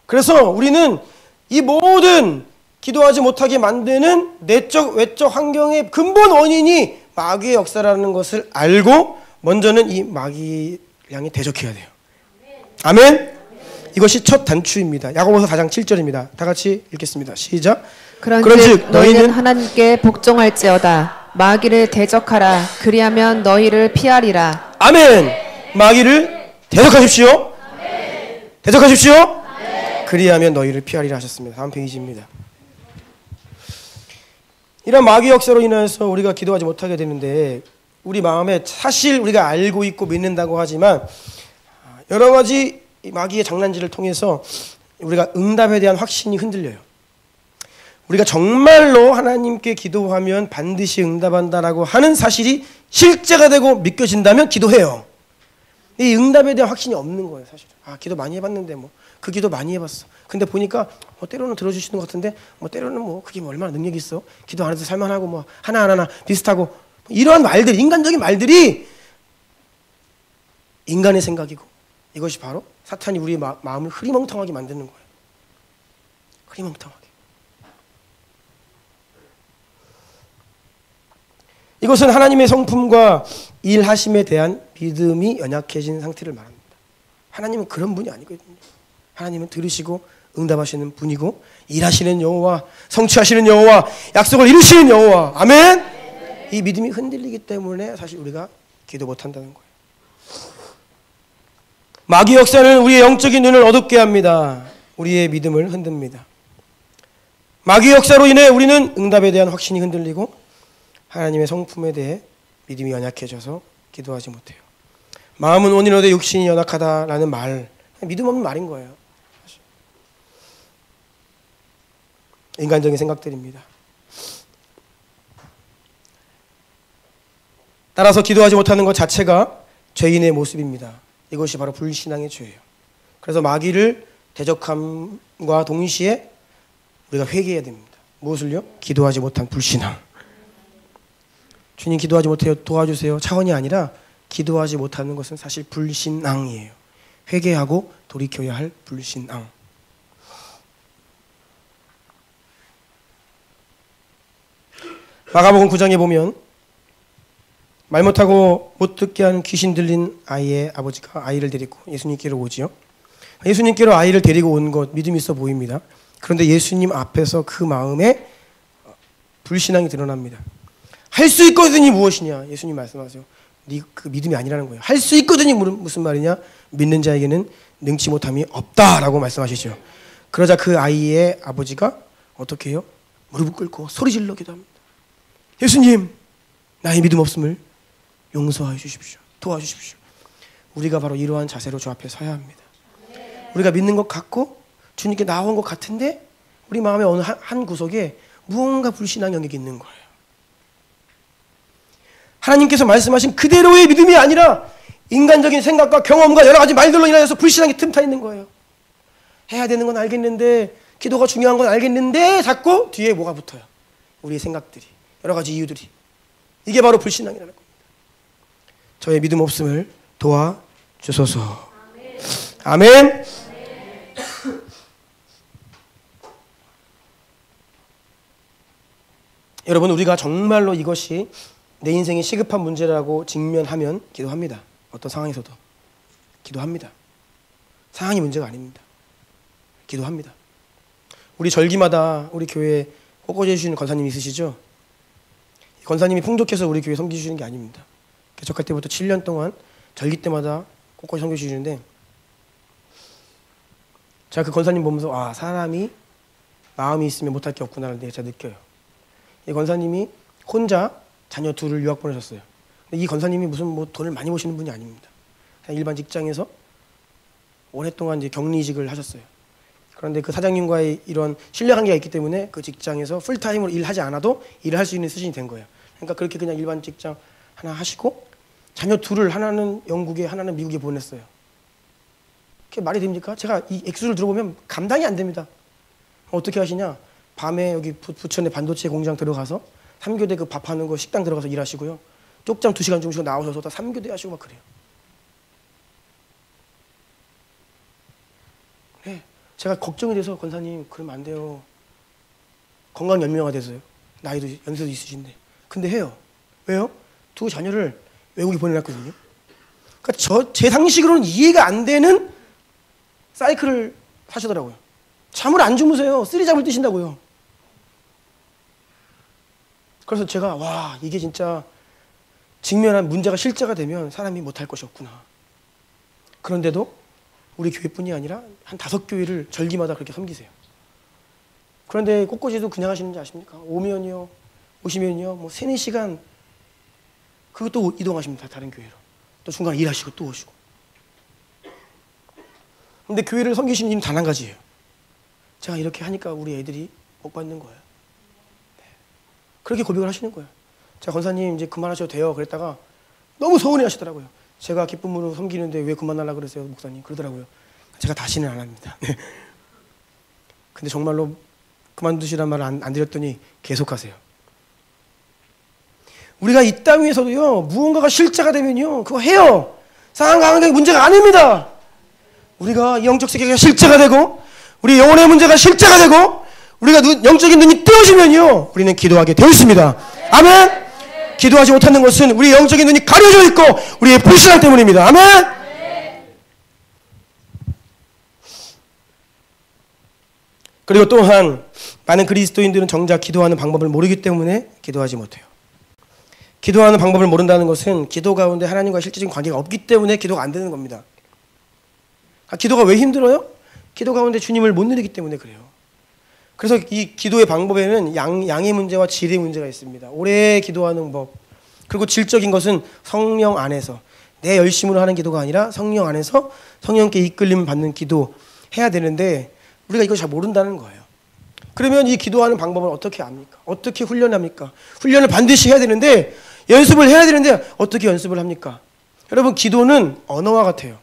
그래서 우리는 이 모든 기도하지 못하게 만드는 내적 외적 환경의 근본 원인이 마귀의 역사라는 것을 알고 먼저는 이 마귀 향해 대적해야 돼요. 아멘. 이것이 첫 단추입니다. 야고보서 4장 7절입니다. 다 같이 읽겠습니다. 시작. 그런즉 너희는 하나님께 복종할지어다. 마귀를 대적하라. 그리하면 너희를 피하리라. 아멘. 마귀를 대적하십시오. 아멘. 대적하십시오. 아멘. 그리하면 너희를 피하리라 하셨습니다. 다음 페이지입니다. 이런 마귀 역사로 인해서 우리가 기도하지 못하게 되는데 우리 마음에 사실 우리가 알고 있고 믿는다고 하지만 여러 가지 마귀의 장난질을 통해서 우리가 응답에 대한 확신이 흔들려요. 우리가 정말로 하나님께 기도하면 반드시 응답한다라고 하는 사실이 실제가 되고 믿겨진다면 기도해요. 이 응답에 대한 확신이 없는 거예요, 사실. 기도 많이 해봤는데 그 기도 많이 해봤어. 근데 보니까 때로는 들어주시는 것 같은데 때로는 그게 얼마나 능력이 있어. 기도 안 해도 살만하고 하나하나 비슷하고 이러한 말들, 인간적인 말들이 인간의 생각이고 이것이 바로 사탄이 우리의 마음을 흐리멍텅하게 만드는 거예요. 흐리멍텅하게. 이것은 하나님의 성품과 일하심에 대한 믿음이 연약해진 상태를 말합니다. 하나님은 그런 분이 아니거든요. 하나님은 들으시고 응답하시는 분이고 일하시는 여호와, 성취하시는 여호와, 약속을 이루시는 여호와. 아멘. 이 믿음이 흔들리기 때문에 사실 우리가 기도 못한다는 거예요. 마귀 역사는 우리의 영적인 눈을 어둡게 합니다. 우리의 믿음을 흔듭니다. 마귀 역사로 인해 우리는 응답에 대한 확신이 흔들리고 하나님의 성품에 대해 믿음이 연약해져서 기도하지 못해요. 마음은 온이로되 육신이 연약하다라는 말, 믿음 없는 말인 거예요. 사실. 인간적인 생각들입니다. 따라서 기도하지 못하는 것 자체가 죄인의 모습입니다. 이것이 바로 불신앙의 죄예요. 그래서 마귀를 대적함과 동시에 우리가 회개해야 됩니다. 무엇을요? 기도하지 못한 불신앙. 주님 기도하지 못해요. 도와주세요. 차원이 아니라 기도하지 못하는 것은 사실 불신앙이에요. 회개하고 돌이켜야 할 불신앙. 마가복음 9장에 보면 말 못하고 못 듣게 하는 귀신 들린 아이의 아버지가 아이를 데리고 예수님께로 오지요. 예수님께로 아이를 데리고 온 것 믿음이 있어 보입니다. 그런데 예수님 앞에서 그 마음에 불신앙이 드러납니다. 할 수 있거든이 무엇이냐? 예수님 말씀하세요. 네 그 믿음이 아니라는 거예요. 할 수 있거든이 무슨 말이냐? 믿는 자에게는 능치 못함이 없다라고 말씀하시죠. 그러자 그 아이의 아버지가 어떻게 해요? 무릎을 꿇고 소리 질러 기도합니다. 예수님, 나의 믿음 없음을 용서해 주십시오. 도와주십시오. 우리가 바로 이러한 자세로 주 앞에 서야 합니다. 우리가 믿는 것 같고 주님께 나온 것 같은데 우리 마음의 어느 한 구석에 무언가 불신한 영역이 있는 거예요. 하나님께서 말씀하신 그대로의 믿음이 아니라 인간적인 생각과 경험과 여러 가지 말들로 인하여서 불신한 게 틈타 있는 거예요. 해야 되는 건 알겠는데, 기도가 중요한 건 알겠는데 자꾸 뒤에 뭐가 붙어요. 우리의 생각들이, 여러 가지 이유들이. 이게 바로 불신앙이라는 겁니다. 저의 믿음 없음을 도와주소서. 아멘. 여러분, 우리가 정말로 이것이 내 인생의 시급한 문제라고 직면하면 기도합니다. 어떤 상황에서도 기도합니다. 상황이 문제가 아닙니다. 기도합니다. 우리 절기마다 우리 교회에 꽃꽂이 해주시는 권사님 있으시죠? 권사님이 풍족해서 우리 교회 섬기시는 게 아닙니다. 개척할 때부터 7년 동안 절기 때마다 꽃꽂이 섬겨주시는데, 제가 그 권사님 보면서 아, 사람이 마음이 있으면 못할 게 없구나를 제가 느껴요. 이 권사님이 혼자 자녀 둘을 유학 보내셨어요. 근데 이 권사님이 무슨 뭐 돈을 많이 버시는 분이 아닙니다. 그냥 일반 직장에서 오랫동안 이제 격리직을 하셨어요. 그런데 그 사장님과의 이런 신뢰관계가 있기 때문에 그 직장에서 풀타임으로 일하지 않아도 일을 할 수 있는 수준이 된 거예요. 그러니까 그렇게 그냥 일반 직장 하나 하시고 자녀 둘을 하나는 영국에 하나는 미국에 보냈어요. 그게 말이 됩니까? 제가 이 액수를 들어보면 감당이 안 됩니다. 어떻게 하시냐? 밤에 여기 부천의 반도체 공장 들어가서 3교대 그 밥하는 거 식당 들어가서 일하시고요. 쪽잠 2시간 주무시고 나오셔서 다 3교대 하시고 막 그래요. 네, 제가 걱정이 돼서 권사님 그러면 안 돼요. 건강 연명화 돼서요. 나이도 연세도 있으신데. 근데 해요. 왜요? 두 자녀를 외국에 보내놨거든요. 그러니까 제 상식으로는 이해가 안 되는 사이클을 하시더라고요. 잠을 안 주무세요. 쓰리잠을 뛰신다고요. 그래서 제가 와, 이게 진짜 직면한 문제가 실제가 되면 사람이 못할 것이 없구나. 그런데도 우리 교회뿐이 아니라 한 5교회를 절기마다 그렇게 섬기세요. 그런데 꽃꽂이도 그냥 하시는지 아십니까? 오시면요 뭐 3, 4시간 그것도 이동하십니다. 다른 교회로. 또 중간에 일하시고 또 오시고. 근데 교회를 섬기시는 이유는 단 한 가지예요. 제가 이렇게 하니까 우리 애들이 복 받는 거예요. 네. 그렇게 고백을 하시는 거예요. 제가 권사님 이제 그만하셔도 돼요. 그랬다가 너무 서운해 하시더라고요. 제가 기쁨으로 섬기는데 왜 그만하려고 그러세요, 목사님? 그러더라고요. 제가 다시는 안 합니다. 네. 근데 정말로 그만두시란 말을 안 드렸더니 계속하세요. 우리가 이 땅 위에서도요, 무언가가 실제가 되면요, 그거 해요. 상황 강하게 문제가 아닙니다. 우리가 영적 세계가 실제가 되고, 우리 영혼의 문제가 실제가 되고, 우리가 영적인 눈이 뜨여지면요, 우리는 기도하게 되어 있습니다. 아멘! 기도하지 못하는 것은 우리 영적인 눈이 가려져 있고, 우리의 불신앙 때문입니다. 아멘! 그리고 또한, 많은 그리스도인들은 정작 기도하는 방법을 모르기 때문에 기도하지 못해요. 기도하는 방법을 모른다는 것은 기도 가운데 하나님과 실질적인 관계가 없기 때문에 기도가 안 되는 겁니다. 기도가 왜 힘들어요? 기도 가운데 주님을 못 누리기 때문에 그래요. 그래서 이 기도의 방법에는 양의 문제와 질의 문제가 있습니다. 오래 기도하는 법, 그리고 질적인 것은 성령 안에서 내 열심으로 하는 기도가 아니라 성령 안에서 성령께 이끌림 받는 기도 해야 되는데 우리가 이걸 잘 모른다는 거예요. 그러면 이 기도하는 방법을 어떻게 압니까? 어떻게 훈련합니까? 훈련을 반드시 해야 되는데 연습을 해야 되는데 어떻게 연습을 합니까? 여러분, 기도는 언어와 같아요.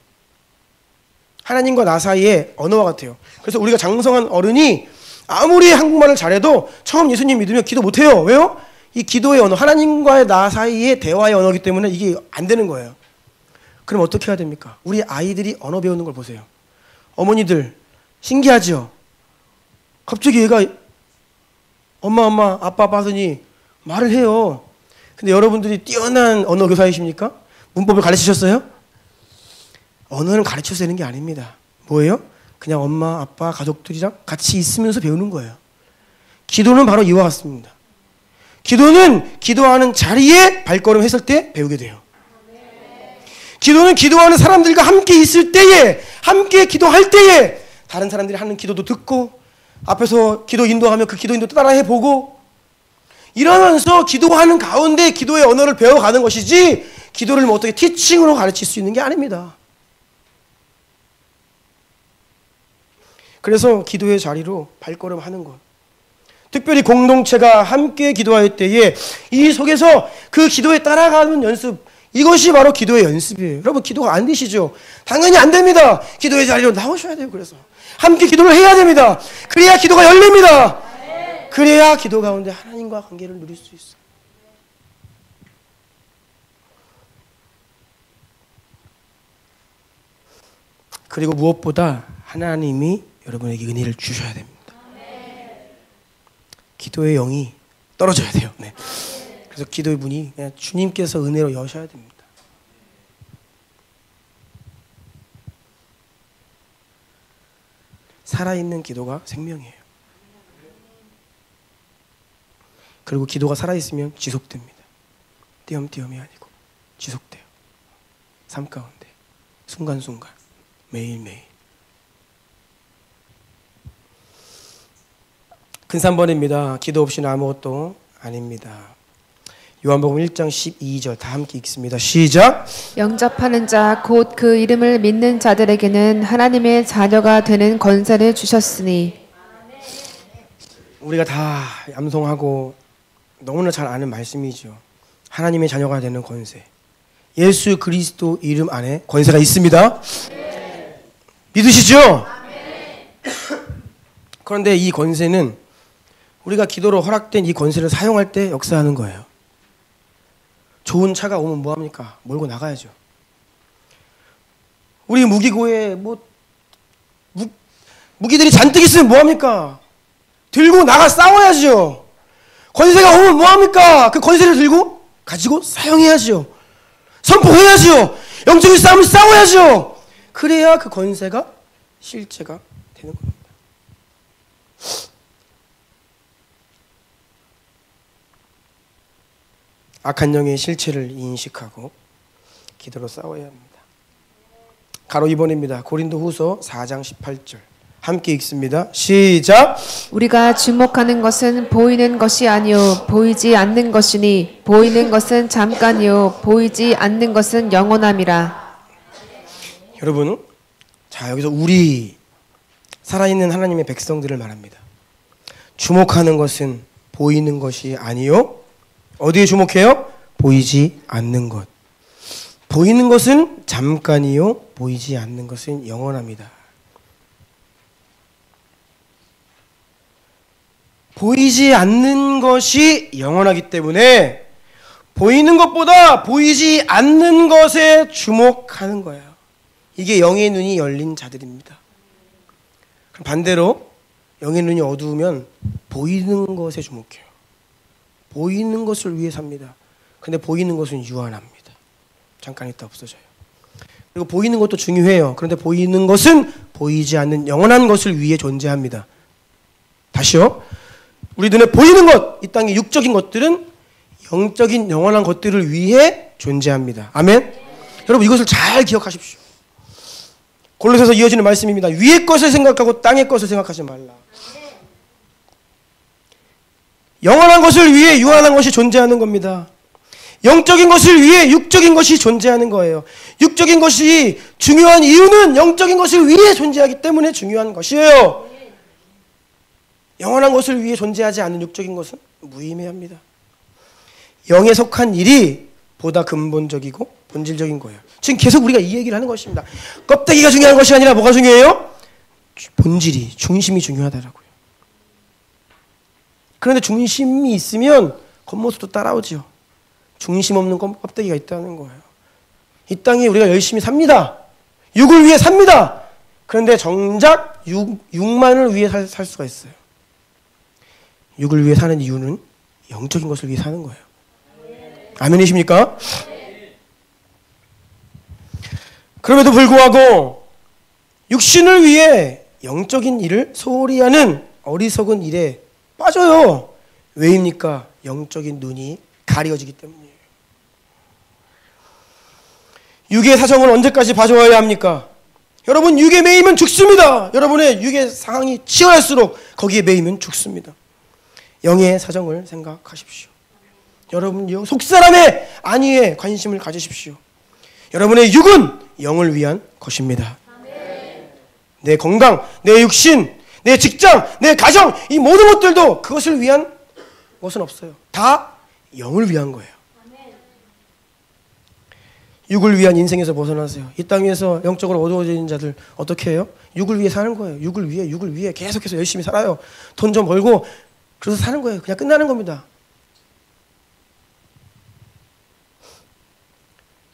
하나님과 나 사이의 언어와 같아요. 그래서 우리가 장성한 어른이 아무리 한국말을 잘해도 처음 예수님 믿으면 기도 못해요. 왜요? 이 기도의 언어, 하나님과의 나 사이의 대화의 언어이기 때문에 이게 안 되는 거예요. 그럼 어떻게 해야 됩니까? 우리 아이들이 언어 배우는 걸 보세요. 어머니들 신기하죠? 갑자기 얘가 엄마 아빠 하더니 말을 해요. 근데 여러분들이 뛰어난 언어 교사이십니까? 문법을 가르치셨어요? 언어를 가르쳐서 되는 게 아닙니다. 뭐예요? 그냥 엄마, 아빠, 가족들이랑 같이 있으면서 배우는 거예요. 기도는 바로 이와 같습니다. 기도는 기도하는 자리에 발걸음했을 때 배우게 돼요. 기도는 기도하는 사람들과 함께 있을 때에, 함께 기도할 때에 다른 사람들이 하는 기도도 듣고 앞에서 기도 인도하면 그 기도 인도 따라해보고 이러면서 기도하는 가운데 기도의 언어를 배워가는 것이지 기도를 뭐 어떻게 티칭으로 가르칠 수 있는 게 아닙니다. 그래서 기도의 자리로 발걸음하는 것. 특별히 공동체가 함께 기도할 때에 이 속에서 그 기도에 따라가는 연습, 이것이 바로 기도의 연습이에요. 여러분, 기도가 안 되시죠? 당연히 안 됩니다. 기도의 자리로 나오셔야 돼요. 그래서 함께 기도를 해야 됩니다. 그래야 기도가 열립니다. 그래야 기도 가운데 하나님과 관계를 누릴 수 있어요. 그리고 무엇보다 하나님이 여러분에게 은혜를 주셔야 됩니다. 기도의 영이 떨어져야 돼요. 네. 그래서 기도의 문이 그냥 주님께서 은혜로 여셔야 됩니다. 살아있는 기도가 생명이에요. 그리고 기도가 살아있으면 지속됩니다. 띄엄띄엄이 아니고 지속돼요. 삶 가운데 순간순간 매일매일. 큰 3번입니다. 기도 없이는 아무것도 아닙니다. 요한복음 1장 12절 다 함께 읽습니다. 시작. 영접하는 자 곧 그 이름을 믿는 자들에게는 하나님의 자녀가 되는 권세를 주셨으니. 우리가 다 암송하고 너무나 잘 아는 말씀이죠. 하나님의 자녀가 되는 권세. 예수 그리스도 이름 안에 권세가 있습니다. 믿으시죠? 그런데 이 권세는 우리가 기도로 허락된 이 권세를 사용할 때 역사하는 거예요. 좋은 차가 오면 뭐합니까? 몰고 나가야죠. 우리 무기고에 무기들이 잔뜩 있으면 뭐합니까? 들고 나가 싸워야죠. 권세가 오면 뭐합니까? 그 권세를 들고 가지고 사용해야죠. 선포해야죠. 영적인 싸움을 싸워야죠. 그래야 그 권세가 실제가 되는 겁니다. 악한 영의 실체를 인식하고 기도로 싸워야 합니다. 가로 2번입니다. 고린도후서 4장 18절 함께 읽습니다. 시작. 우리가 주목하는 것은 보이는 것이 아니요 보이지 않는 것이니 보이는 것은 잠깐이요 보이지 않는 것은 영원함이라. 여러분, 자 여기서 우리 살아있는 하나님의 백성들을 말합니다. 주목하는 것은 보이는 것이 아니요 어디에 주목해요? 보이지 않는 것. 보이는 것은 잠깐이요 보이지 않는 것은 영원합니다. 보이지 않는 것이 영원하기 때문에 보이는 것보다 보이지 않는 것에 주목하는 거예요. 이게 영의 눈이 열린 자들입니다. 반대로 영의 눈이 어두우면 보이는 것에 주목해요. 보이는 것을 위해 삽니다. 근데 보이는 것은 유한합니다. 잠깐 있다 없어져요. 그리고 보이는 것도 중요해요. 그런데 보이는 것은 보이지 않는 영원한 것을 위해 존재합니다. 다시요. 우리 눈에 보이는 것, 이 땅의 육적인 것들은 영적인 영원한 것들을 위해 존재합니다. 아멘. 여러분 이것을 잘 기억하십시오. 골로새서 이어지는 말씀입니다. 위의 것을 생각하고 땅의 것을 생각하지 말라. 영원한 것을 위해 유한한 것이 존재하는 겁니다. 영적인 것을 위해 육적인 것이 존재하는 거예요. 육적인 것이 중요한 이유는 영적인 것을 위해 존재하기 때문에 중요한 것이에요. 영원한 것을 위해 존재하지 않는 육적인 것은 무의미합니다. 영에 속한 일이 보다 근본적이고 본질적인 거예요. 지금 계속 우리가 이 얘기를 하는 것입니다. 껍데기가 중요한 것이 아니라 뭐가 중요해요? 본질이, 중심이 중요하다라고요. 그런데 중심이 있으면 겉모습도 따라오죠. 중심 없는 껍데기가 있다는 거예요. 이 땅에 우리가 열심히 삽니다. 육을 위해 삽니다. 그런데 정작 육만을 위해 살 수가 있어요. 육을 위해 사는 이유는 영적인 것을 위해 사는 거예요. 아멘이십니까? 그럼에도 불구하고 육신을 위해 영적인 일을 소홀히 하는 어리석은 일에 빠져요. 왜입니까? 영적인 눈이 가려지기 때문이에요. 육의 사정을 언제까지 봐줘야 합니까? 여러분 육에 매이면 죽습니다. 여러분의 육의 상황이 치열할수록 거기에 매이면 죽습니다. 영의 사정을 생각하십시오. 여러분 속사람의 안위에 관심을 가지십시오. 여러분의 육은 영을 위한 것입니다. 내 건강, 내 육신, 내 직장, 내 가정, 이 모든 것들도 그것을 위한 것은 없어요. 다 영을 위한 거예요. 육을 위한 인생에서 벗어나세요. 이 땅 위에서 영적으로 어두워지는 자들 어떻게 해요? 육을 위해 사는 거예요. 육을 위해 계속해서 열심히 살아요. 돈 좀 벌고 그래서 사는 거예요. 그냥 끝나는 겁니다.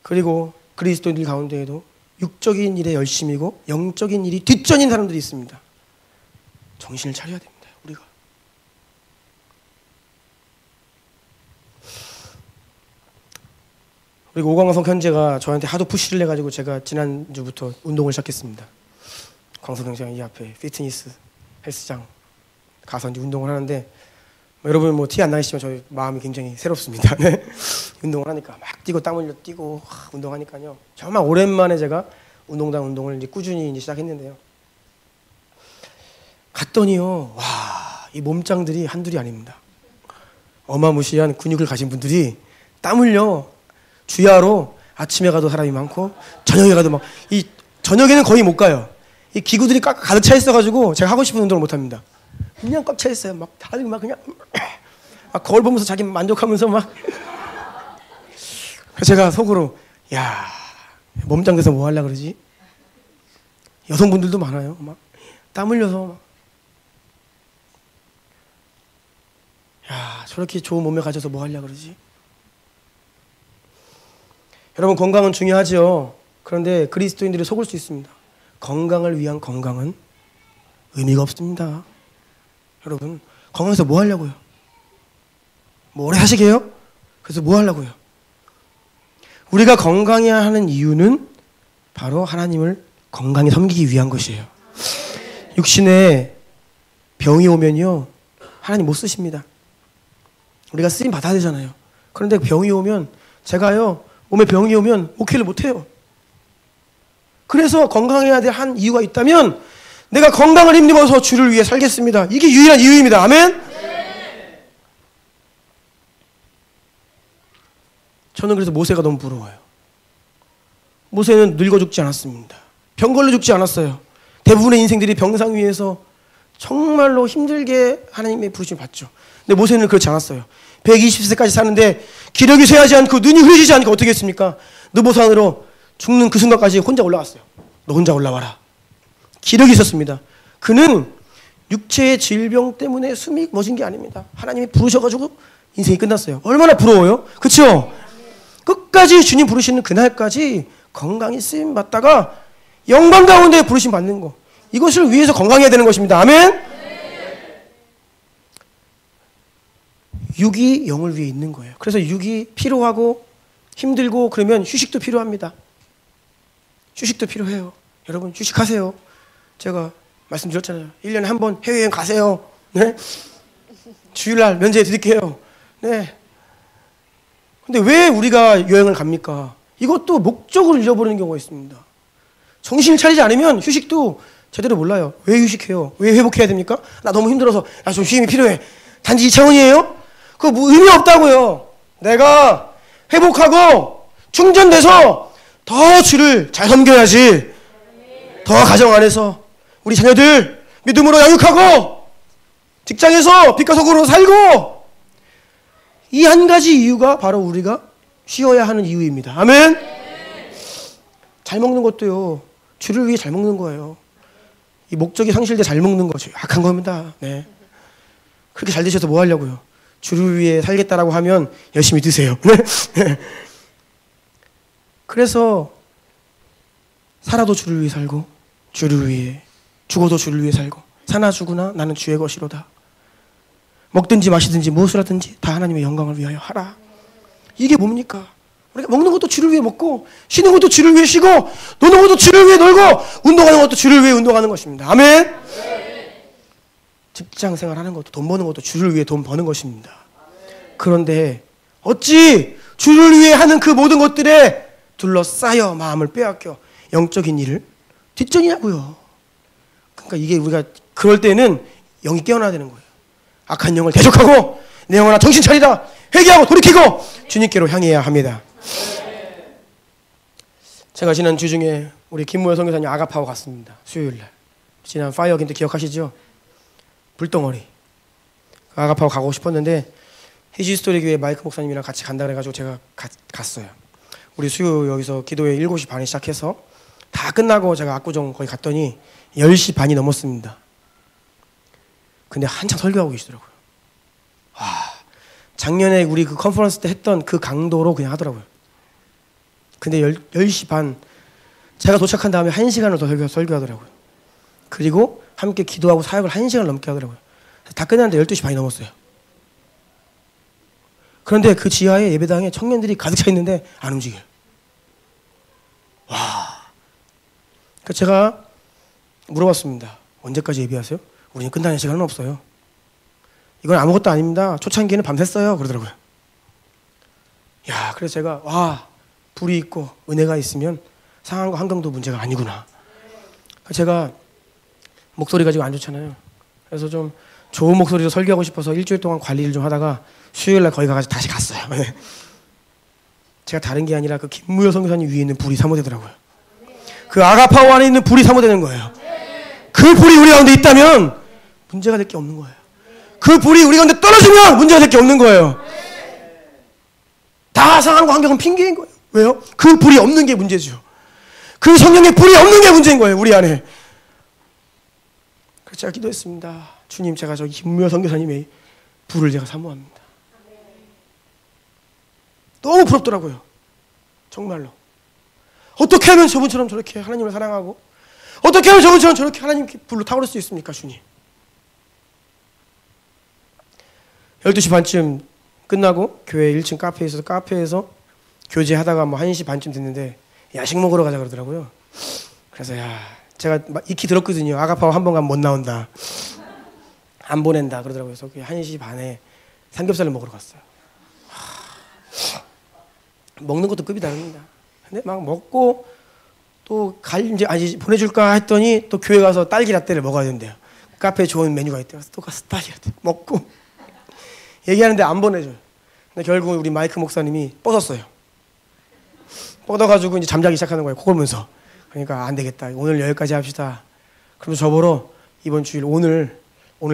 그리고 그리스도인들 가운데에도 육적인 일에 열심이고 영적인 일이 뒷전인 사람들이 있습니다. 정신을 차려야 됩니다. 우리가. 그리고 오광성 형제가 저한테 하도 푸시를 해가지고 제가 지난주부터 운동을 시작했습니다. 광성 형제가 이 앞에 피트니스 헬스장 가서 이제 운동을 하는데 여러분 뭐 티 안 나시지만 저희 마음이 굉장히 새롭습니다. 네. 운동을 하니까 막 뛰고 땀 흘려 뛰고 운동하니까요. 정말 오랜만에 제가 운동을 이제 꾸준히 이제 시작했는데요. 갔더니요, 와, 이 몸짱들이 한둘이 아닙니다. 어마무시한 근육을 가진 분들이 땀 흘려 주야로 아침에 가도 사람이 많고 저녁에 가도 막 이 저녁에는 거의 못 가요. 이 기구들이 가득 차 있어가지고 제가 하고 싶은 운동을 못 합니다. 그냥 꽉 차 있어요. 막 다들 막 그냥 막 거울 보면서 자기 만족하면서 막. 그래서 제가 속으로 야 몸짱 돼서 뭐 하려 그러지? 여성분들도 많아요. 막 땀 흘려서 막. 야 저렇게 좋은 몸매 가져서 뭐 하려 그러지? 여러분 건강은 중요하죠. 그런데 그리스도인들이 속을 수 있습니다. 건강을 위한 건강은 의미가 없습니다. 여러분 건강해서 뭐 하려고요? 뭐 오래 사시게요? 그래서 뭐 하려고요? 우리가 건강해야 하는 이유는 바로 하나님을 건강히 섬기기 위한 것이에요. 육신에 병이 오면요 하나님 못 쓰십니다. 우리가 쓰임 받아야 되잖아요. 그런데 병이 오면 제가요 몸에 병이 오면 목회를 못해요. 그래서 건강해야 될 한 이유가 있다면 내가 건강을 힘입어서 주를 위해 살겠습니다. 이게 유일한 이유입니다. 아멘? 네. 저는 그래서 모세가 너무 부러워요. 모세는 늙어 죽지 않았습니다. 병 걸려 죽지 않았어요. 대부분의 인생들이 병상 위에서 정말로 힘들게 하나님의 부르심을 받죠. 근데 모세는 그렇지 않았어요. 120세까지 사는데 기력이 쇠하지 않고 눈이 흐리지 않고 어떻게 했습니까? 느보산으로 죽는 그 순간까지 혼자 올라갔어요. 너 혼자 올라와라. 기력이 있었습니다. 그는 육체의 질병 때문에 숨이 멎은 게 아닙니다. 하나님이 부르셔가지고 인생이 끝났어요. 얼마나 부러워요? 그렇죠? 끝까지 주님 부르시는 그날까지 건강히 쓰임 받다가 영광 가운데 부르심 받는 거. 이것을 위해서 건강해야 되는 것입니다. 아멘? 육이 영을 위해 있는 거예요. 그래서 육이 피로하고 힘들고 그러면 휴식도 필요합니다. 휴식도 필요해요. 여러분 휴식하세요. 제가 말씀드렸잖아요. 1년에 한 번 해외여행 가세요. 네? 주일날 면제 드릴게요. 네. 근데 왜 우리가 여행을 갑니까? 이것도 목적을 잃어버리는 경우가 있습니다. 정신을 차리지 않으면 휴식도 제대로 몰라요. 왜 휴식해요? 왜 회복해야 됩니까? 나 너무 힘들어서 좀 쉼이 필요해. 단지 2차원이에요? 그거 뭐 의미 없다고요. 내가 회복하고 충전돼서 더 주를 잘 섬겨야지. 더 가정 안에서 우리 자녀들 믿음으로 양육하고 직장에서 빛과 소금으로 살고 이 한 가지 이유가 바로 우리가 쉬어야 하는 이유입니다. 아멘? 잘 먹는 것도요. 주를 위해 잘 먹는 거예요. 이 목적이 상실돼 잘 먹는 거죠. 약한 겁니다. 네. 그렇게 잘 드셔서 뭐 하려고요? 주를 위해 살겠다라고 하면 열심히 드세요. 그래서 살아도 주를 위해 살고 주를 위해 죽어도 주를 위해 살고 사나 죽으나 나는 주의 것이로다. 먹든지 마시든지 무엇을 하든지 다 하나님의 영광을 위하여 하라. 이게 뭡니까? 우리가 먹는 것도 주를 위해 먹고 쉬는 것도 주를 위해 쉬고 노는 것도 주를 위해 놀고 운동하는 것도 주를 위해 운동하는 것입니다. 아멘? 직장 생활하는 것도 돈 버는 것도 주를 위해 돈 버는 것입니다. 그런데 어찌 주를 위해 하는 그 모든 것들에 둘러싸여 마음을 빼앗겨 영적인 일을 뒷전이냐고요. 그러니까 이게 우리가 그럴 때는 영이 깨어나야 되는 거예요. 악한 영을 대적하고 내 영혼아 정신 차리라. 회개하고 돌이키고 주님께로 향해야 합니다. 제가 지난 주 중에 우리 김무현 선교사님 아가파오 갔습니다. 수요일날. 지난 파이어 캠프 기억하시죠? 불덩어리. 아가파오 가고 싶었는데 히지스토리 교회 마이크 목사님이랑 같이 간다 그래가지고 제가 갔어요. 우리 수요 여기서 기도회 7시 반에 시작해서 다 끝나고 제가 압구정 거기 갔더니 10시 반이 넘었습니다. 근데 한창 설교하고 계시더라고요. 와, 작년에 우리 그 컨퍼런스 때 했던 그 강도로 그냥 하더라고요. 근데 10시 반 제가 도착한 다음에 1시간을 더 설교하더라고요. 그리고 함께 기도하고 사역을 1시간 넘게 하더라고요. 다 끝났는데 12시 반이 넘었어요. 그런데 그 지하에 예배당에 청년들이 가득 차 있는데 안 움직여요. 와. 그러니까 제가 물어봤습니다. 언제까지 예배하세요? 우리는 끝나는 시간은 없어요. 이건 아무것도 아닙니다. 초창기에는 밤샜어요. 그러더라고요. 야, 그래서 제가 와, 불이 있고 은혜가 있으면 상황과 환경도 문제가 아니구나. 제가 목소리가 지금 안 좋잖아요. 그래서 좀 좋은 목소리로 설교하고 싶어서 일주일 동안 관리를 좀 하다가 수요일날 거기 가서 다시 갔어요. 제가 다른 게 아니라 그 김무효 선교사님 위에 있는 불이 사모되더라고요. 그 아가파오 안에 있는 불이 사모되는 거예요. 그 불이 우리 가운데 있다면 문제가 될 게 없는 거예요. 그 불이 우리 가운데 떨어지면 문제가 될 게 없는 거예요. 다 상황과 환경은 핑계인 거예요. 왜요? 그 불이 없는 게 문제죠. 그 성령의 불이 없는 게 문제인 거예요. 우리 안에. 그래서 제가 기도했습니다. 주님, 제가 저 김무효 선교사님의 불을 제가 사모합니다. 너무 부럽더라고요. 정말로. 어떻게 하면 저분처럼 저렇게 하나님을 사랑하고 어떻게 하면 저분처럼 저렇게 하나님 불로 타오를 수 있습니까, 주님? 12시 반쯤 끝나고 교회 1층 카페에서 교제하다가 뭐 1시 반쯤 됐는데 야식 먹으러 가자 그러더라고요. 그래서 제가 익히 들었거든요. 아가파오 한 번 가면 못 나온다. 안 보낸다 그러더라고요. 그래서 1시 반에 삼겹살을 먹으러 갔어요. 먹는 것도 급이 다릅니다. 근데 막 먹고 또 이제 보내줄까 했더니 또 교회 가서 딸기 라떼를 먹어야 된대요. 카페에 좋은 메뉴가 있대요. 그래서 또 가서 딸기 라떼 먹고 얘기하는데 안 보내줘요. 근데 결국 우리 마이크 목사님이 뻗었어요. 뻗어가지고 이제 잠자기 시작하는 거예요. 코 골면서. 그러니까 안 되겠다. 오늘 여기까지 합시다. 그러면서 저보러 이번 주일 오늘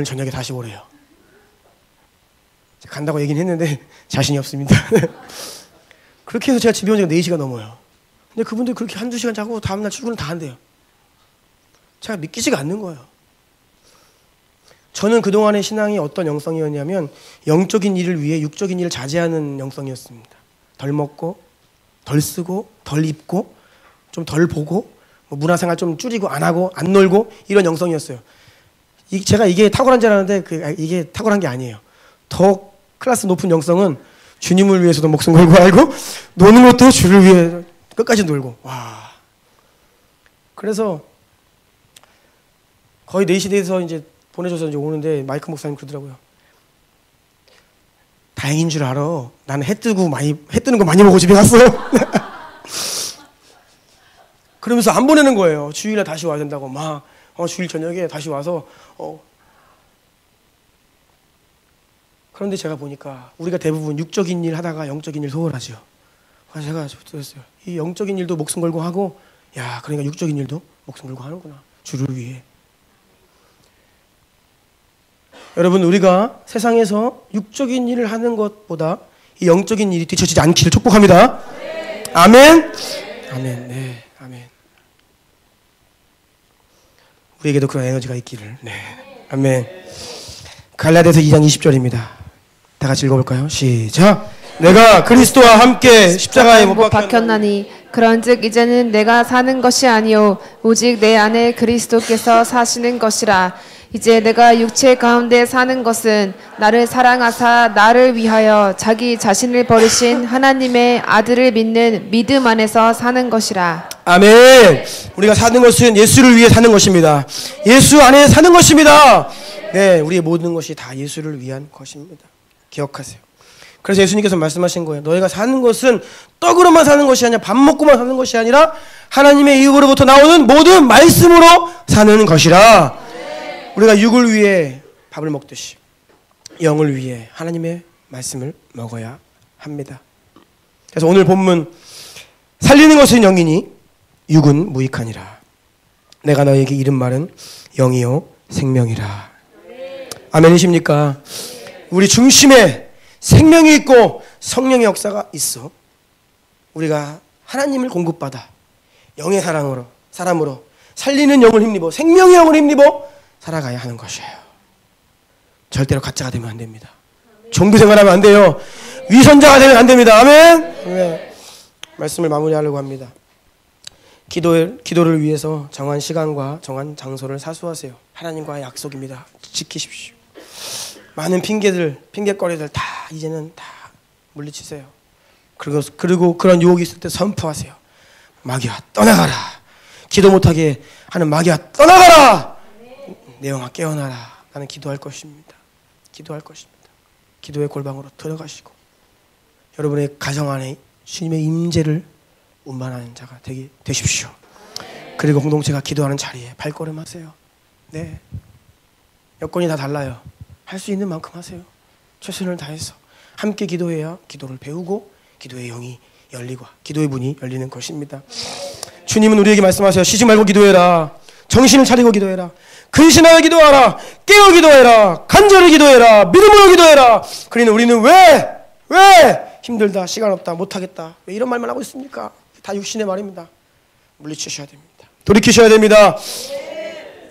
저녁에 다시 오래요. 간다고 얘기는 했는데 자신이 없습니다. 그렇게 해서 제가 집에 온 지가 4시가 넘어요. 근데 그분들 그렇게 1-2시간 자고 다음날 출근을 다 한대요. 제가 믿기지가 않는 거예요. 저는 그동안의 신앙이 어떤 영성이었냐면 영적인 일을 위해 육적인 일을 자제하는 영성이었습니다. 덜 먹고 덜 쓰고 덜 입고 좀 덜 보고 뭐 문화생활 좀 줄이고 안 하고 안 놀고 이런 영성이었어요. 제가 이게 탁월한 줄 알았는데 이게 탁월한 게 아니에요. 더 클래스 높은 영성은 주님을 위해서도 목숨 걸고 알고 노는 것도 주를 위해 끝까지 놀고. 와. 그래서 거의 4시 돼서 이제 보내줘서 이제 오는데 마이크 목사님 그러더라고요. 다행인 줄 알아. 나는 해 뜨는 거 많이 먹고 집에 갔어. 그러면서 안 보내는 거예요. 주일날 다시 와야 된다고 막 주일 저녁에 다시 와서 그런데 제가 보니까 우리가 대부분 육적인 일 하다가 영적인 일 소홀하죠. 그래서 제가 들었어요. 이 영적인 일도 목숨 걸고 하고 그러니까 육적인 일도 목숨 걸고 하는구나. 주를 위해. 여러분, 우리가 세상에서 육적인 일을 하는 것보다 이 영적인 일이 뒤처지지 않기를 축복합니다. 네. 아멘. 네. 아멘. 네. 아멘. 우리에게도 그런 에너지가 있기를. 네. 아멘. 갈라디아서 2장 20절입니다. 다 같이 읽어볼까요? 시작. 내가 그리스도와 함께 십자가에 못 박혔나니 그런즉 이제는 내가 사는 것이 아니요 오직 내 안에 그리스도께서 사시는 것이라. 이제 내가 육체 가운데 사는 것은 나를 사랑하사 나를 위하여 자기 자신을 버리신 하나님의 아들을 믿는 믿음 안에서 사는 것이라. 아멘. 우리가 사는 것은 예수를 위해 사는 것입니다. 예수 안에 사는 것입니다. 네, 우리의 모든 것이 다 예수를 위한 것입니다. 기억하세요. 그래서 예수님께서 말씀하신 거예요. 너희가 사는 것은 떡으로만 사는 것이 아니라 밥 먹고만 사는 것이 아니라 하나님의 입으로부터 나오는 모든 말씀으로 사는 것이라. 우리가 육을 위해 밥을 먹듯이 영을 위해 하나님의 말씀을 먹어야 합니다. 그래서 오늘 본문 살리는 것은 영이니 육은 무익하니라. 내가 너에게 이른 말은 영이요 생명이라. 아멘이십니까? 우리 중심에 생명이 있고 성령의 역사가 있어. 우리가 하나님을 공급받아 영의 사람으로 살리는 영을 힘입어 생명의 영을 힘입어 살아가야 하는 것이에요. 절대로 가짜가 되면 안 됩니다. 종교생활하면 안 돼요. 위선자가 되면 안 됩니다. 아멘. 아멘. 말씀을 마무리하려고 합니다. 기도를 위해서 정한 시간과 정한 장소를 사수하세요. 하나님과의 약속입니다. 지키십시오. 많은 핑계거리들 다 이제는 다 물리치세요. 그리고 그런 유혹이 있을 때 선포하세요. 마귀야 떠나가라. 기도 못하게 하는 마귀야 떠나가라. 내 영아 깨어나라. 나는 기도할 것입니다. 기도할 것입니다. 기도의 골방으로 들어가시고 여러분의 가정 안에 주님의 임재를 운반하는 자가 되십시오. 그리고 공동체가 기도하는 자리에 발걸음하세요. 네, 여건이 다 달라요. 할 수 있는 만큼 하세요. 최선을 다해서 함께 기도해야 기도를 배우고 기도의 영이 열리고 기도의 문이 열리는 것입니다. 주님은 우리에게 말씀하세요. 쉬지 말고 기도해라. 정신을 차리고 기도해라. 근신하여 기도하라. 깨어 기도해라. 간절히 기도해라. 믿음으로 기도해라. 그러니 우리는 왜 힘들다, 시간 없다, 못하겠다, 왜 이런 말만 하고 있습니까? 다 육신의 말입니다. 물리치셔야 됩니다. 돌이키셔야 됩니다.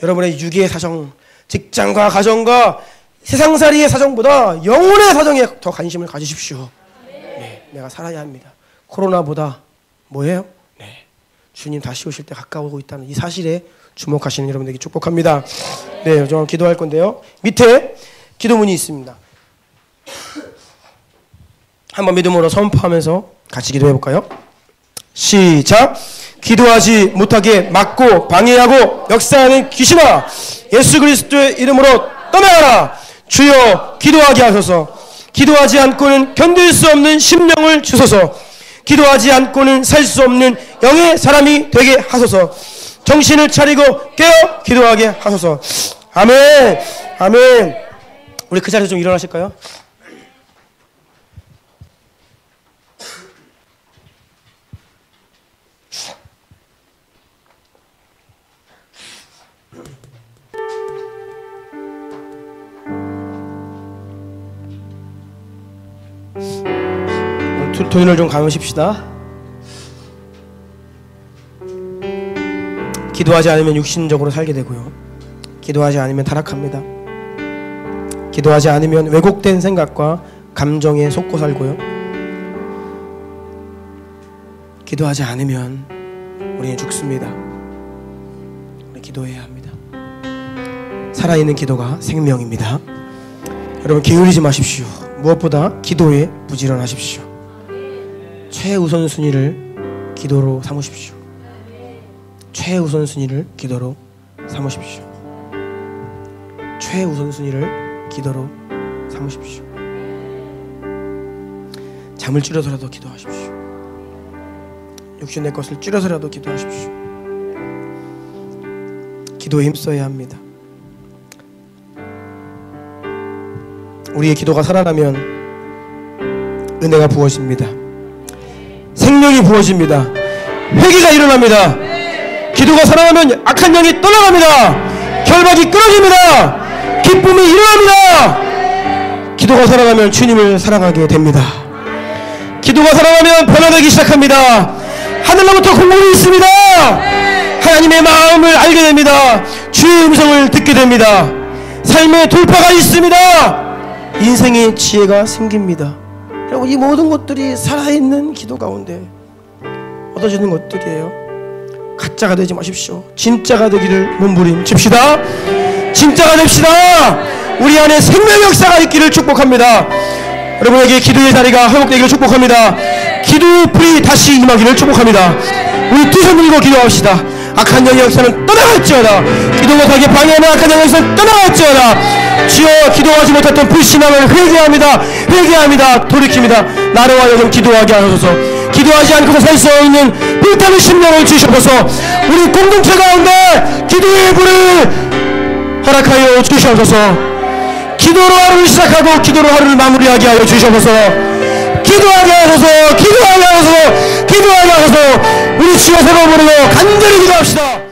여러분의 유기의 사정, 직장과 가정과 세상살이의 사정보다 영혼의 사정에 더 관심을 가지십시오. 네, 내가 살아야 합니다. 코로나보다 뭐예요? 네, 주님 다시 오실 때 가까워오고 있다는 이 사실에 주목하시는 여러분들에게 축복합니다. 네, 좀 기도할 건데요. 밑에 기도문이 있습니다. 한번 믿음으로 선포하면서 같이 기도해 볼까요? 시작! 기도하지 못하게 막고 방해하고 역사하는 귀신아, 예수 그리스도의 이름으로 떠나가라. 주여 기도하게 하소서. 기도하지 않고는 견딜 수 없는 심령을 주소서. 기도하지 않고는 살 수 없는 영의 사람이 되게 하소서. 정신을 차리고 깨어 기도하게 하소서. 아멘. 아멘. 우리 그 자리에서 좀 일어나실까요? 돈을 좀 감으십시다. 기도하지 않으면 육신적으로 살게 되고요. 기도하지 않으면 타락합니다. 기도하지 않으면 왜곡된 생각과 감정에 속고 살고요. 기도하지 않으면 우리는 죽습니다. 우리 기도해야 합니다. 살아있는 기도가 생명입니다. 여러분 게으르지 마십시오. 무엇보다 기도에 부지런하십시오. 최우선순위를 기도로 삼으십시오. 최우선순위를 기도로 삼으십시오. 최우선순위를 기도로 삼으십시오. 잠을 줄여서라도 기도하십시오. 육신의 것을 줄여서라도 기도하십시오. 기도에 힘써야 합니다. 우리의 기도가 살아나면 은혜가 부어집니다. 생명이 부어집니다. 회개가 일어납니다. 기도가 살아나면 악한 영이 떠나갑니다. 결박이 끊어집니다. 기쁨이 일어납니다. 기도가 살아나면 주님을 사랑하게 됩니다. 기도가 살아나면 변화되기 시작합니다. 하늘로부터 공급이 있습니다. 하나님의 마음을 알게 됩니다. 주의 음성을 듣게 됩니다. 삶의 돌파가 있습니다. 인생의 지혜가 생깁니다. 여러분, 이 모든 것들이 살아있는 기도 가운데 얻어지는 것들이에요. 가짜가 되지 마십시오. 진짜가 되기를 몸부림칩시다. 진짜가 됩시다. 우리 안에 생명의 역사가 있기를 축복합니다. 여러분에게 기도의 자리가 회복되기를 축복합니다. 기도의 불이 다시 임하기를 축복합니다. 우리 두 손 들고 기도합시다. 악한 영의 역사는 떠나갈지어다. 기도 못하게 방해하는 악한 영의 역사는 떠나갈지어다. 주여, 기도하지 못했던 불신앙을 회개합니다. 돌이킵니다. 나를 하여금 기도하게 하소서. 기도하지 않고서 살 수 없는 불타는 심령을 주시옵소서. 우리 공동체 가운데 기도의 불을 허락하여 주시옵소서. 기도로 하루를 시작하고 기도로 하루를 마무리하게 하여 주시옵소서. 기도하게 하소서. 기도하게 하소서. 우리 주여 세번 부르고 간절히 기도합시다.